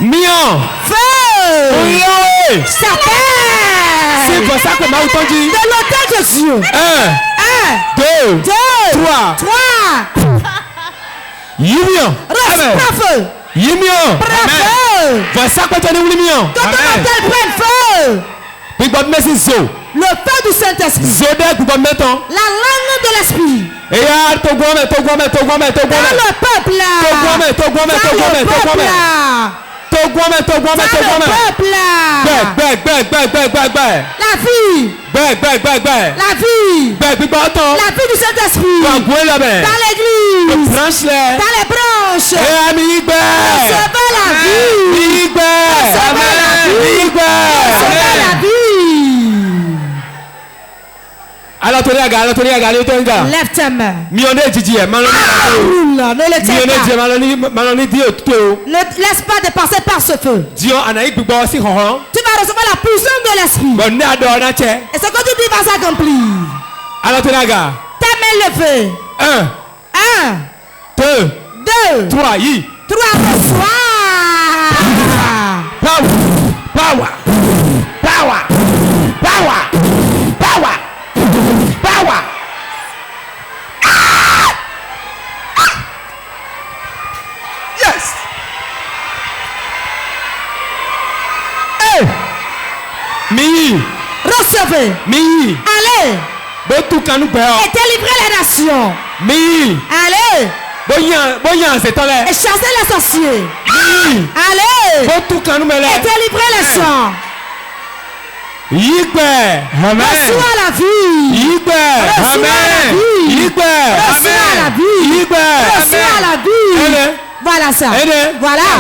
Mion. Feu. Oui. Serpent. C'est pour ça que m'a entendu. De l'autel de Dieu. 1, 2, 3. 3. Yimion. Reçois feu. Yimion. Feu. Voilà ça que tu as dit, Yimion. Que ton autel prenne feu. Big Bob, merci Zo. Le feu du Saint-Esprit. Zodek, Big Bob, mettons. La langue de l'Esprit. Et là, Togwame. Dans le peuple. La vie. La vie. La vie du Saint-Esprit. Dans l'église. Dans les branches. Recevez la vie. Recevez la vie. Alors, Lève tes mains. Ne le tiens pas. Ne laisse pas dépasser par ce feu. Tu vas recevoir la puissance de l'Esprit. Et ce que tu dis va s'accomplir. Ta main levée. 1, 2, 3, 3, reçois. Power. Yes. Hey. Mi. Recevez. Mi. Allez. Et délivrez les nations. Mi. Allez. Et chassez les sorciers. Mi. Allez. Et délivrez les gens. Amen. Reçois la vie. Reçois la vie. Reçois la vie. Reçois la vie. Voilà ça. Voilà.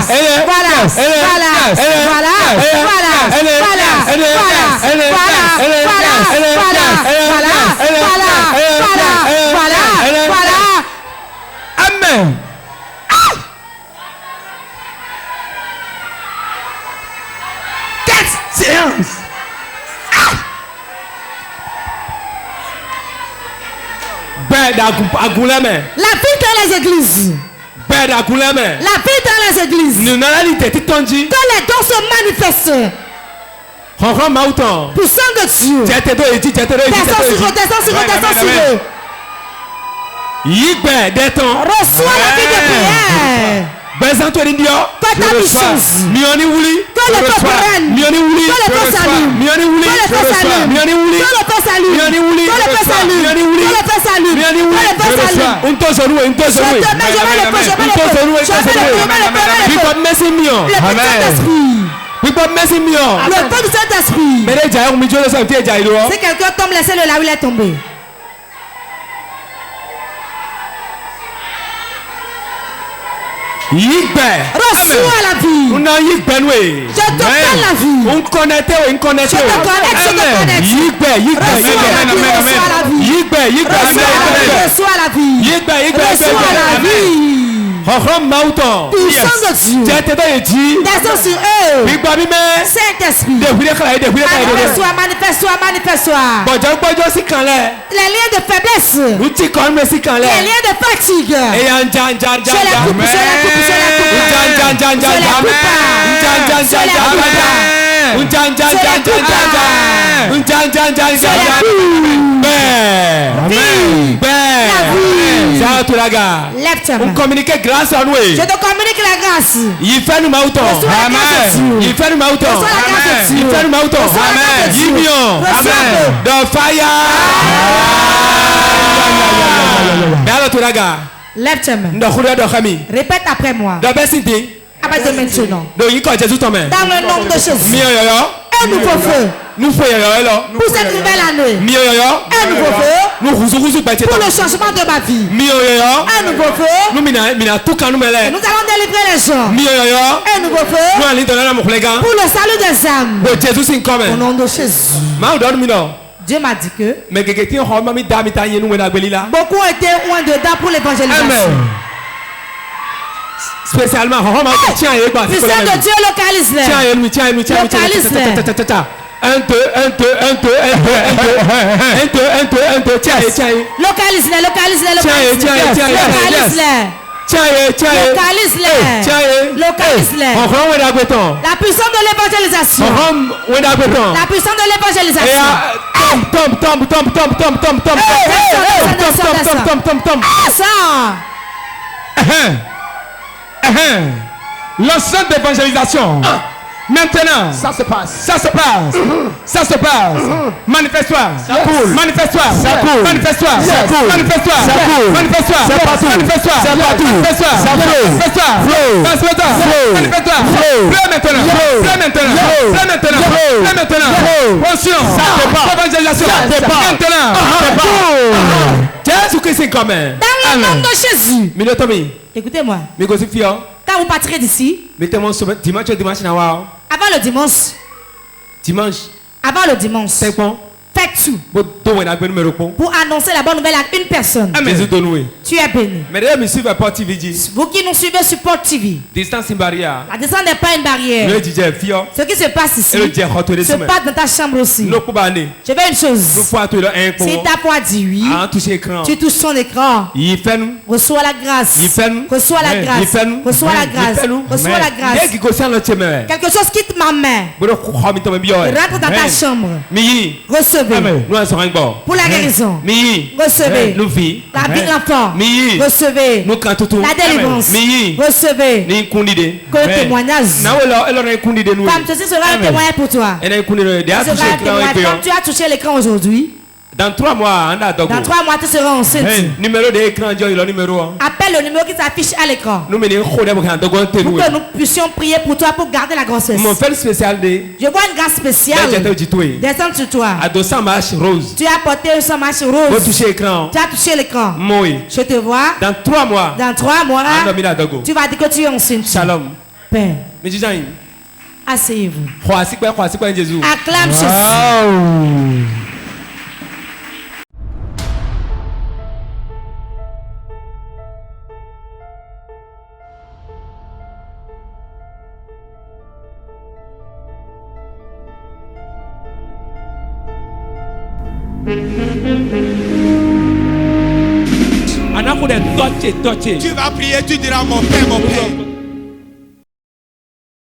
Amen. Quelle séance. La vie dans les églises. La vie dans les églises. Que les dons se manifestent. Puissant de Dieu. Descends sur eux. Reçois la vie de prière. Que ta puissance. Que le peuple règne. Que le peuple salue. Que le peuple salue. Que le peuple salue. Que le peuple salue. Que le peuple salue. Que le peuple salue. Le feu du Saint-Esprit. Si quelqu'un tombe, laissez-le là où il est tombé. Reçois la vie. Je te donne la vie. Je te connecte, je te connecte. Reçois la vie. Reçois la vie. Puissance de Dieu. Descends sur eux. Saint-Esprit. Manifeste-toi. Les liens de faiblesse. Les liens de fatigue. Je les coupe. Lève tes mains. Je te communique la grâce. Lève tes mains. Répète après moi. À partir de maintenant. Dans le nom de Jésus. Un nouveau feu. Pour cette nouvelle année. Un nouveau feu. Pour le changement de ma vie. Un nouveau feu. Nous allons délivrer les gens. Un nouveau feu. Pour le salut des âmes. Au nom de Jésus. Dieu m'a dit que beaucoup étaient loin dedans pour l'évangélisation. Spécialement, puissance de Dieu, localise-les. Localise-les. 1, 2, 1, 2, 1, 2, 1, 2, 1, 2, 1, 2, 1, 2, 1, 2, tiens, localise-les. Localise-les. Localise-les. La puissance de l'évangélisation. La puissance de l'évangélisation. L'enceinte d'évangélisation. Maintenant, Ça se passe. ça se passe. Ça se passe. Manifeste-toi. Manifeste-toi. Manifeste-toi. Manifeste-toi. Manifeste-toi. Manifeste-toi. Manifeste-toi. Manifeste-toi. Manifeste-toi. Manifeste-toi. Fais maintenant. Fais maintenant. Fais maintenant. Fais maintenant. Portion. Évangélisation. Maintenant. Jésus-Christ est comme un. Dans le nom de Jésus. Tommy. Écoutez-moi. Fio. Quand vous partirez d'ici, Mettez-moi dimanche avant le dimanche, avant le dimanche, faites tout pour annoncer la bonne nouvelle à une personne. Tu es béni. Vous qui nous suivez sur Port TV, la distance n'est pas une barrière. Ce qui se passe ici se passe dans ta chambre aussi. Je veux une chose. Si ta foi dit oui, tu touches son écran. Reçois la grâce. Reçois la grâce. Reçois la grâce. Reçois la grâce. Quelque chose quitte ma main. Rentre dans ta chambre. Recevez. Pour la guérison. Recevez. La vie de l'enfant. Recevez. La délivrance. Recevez. Que le témoignage. Comme ceci sera un témoignage pour toi. Comme tu as touché l'écran aujourd'hui. Dans 3 mois, tu seras enceinte. Numéro d'écran, appelle le numéro qui s'affiche à l'écran. Pour que nous puissions prier pour toi pour garder la grossesse. Je vois une grâce spéciale descendre sur toi. Tu as porté un marche rose. Tu as touché l'écran. Je te vois. Dans 3 mois, tu vas dire que tu es enceinte. Shalom. Père. Asseyez-vous. Acclame Jésus. Tu vas prier, tu diras mon Père, mon Père.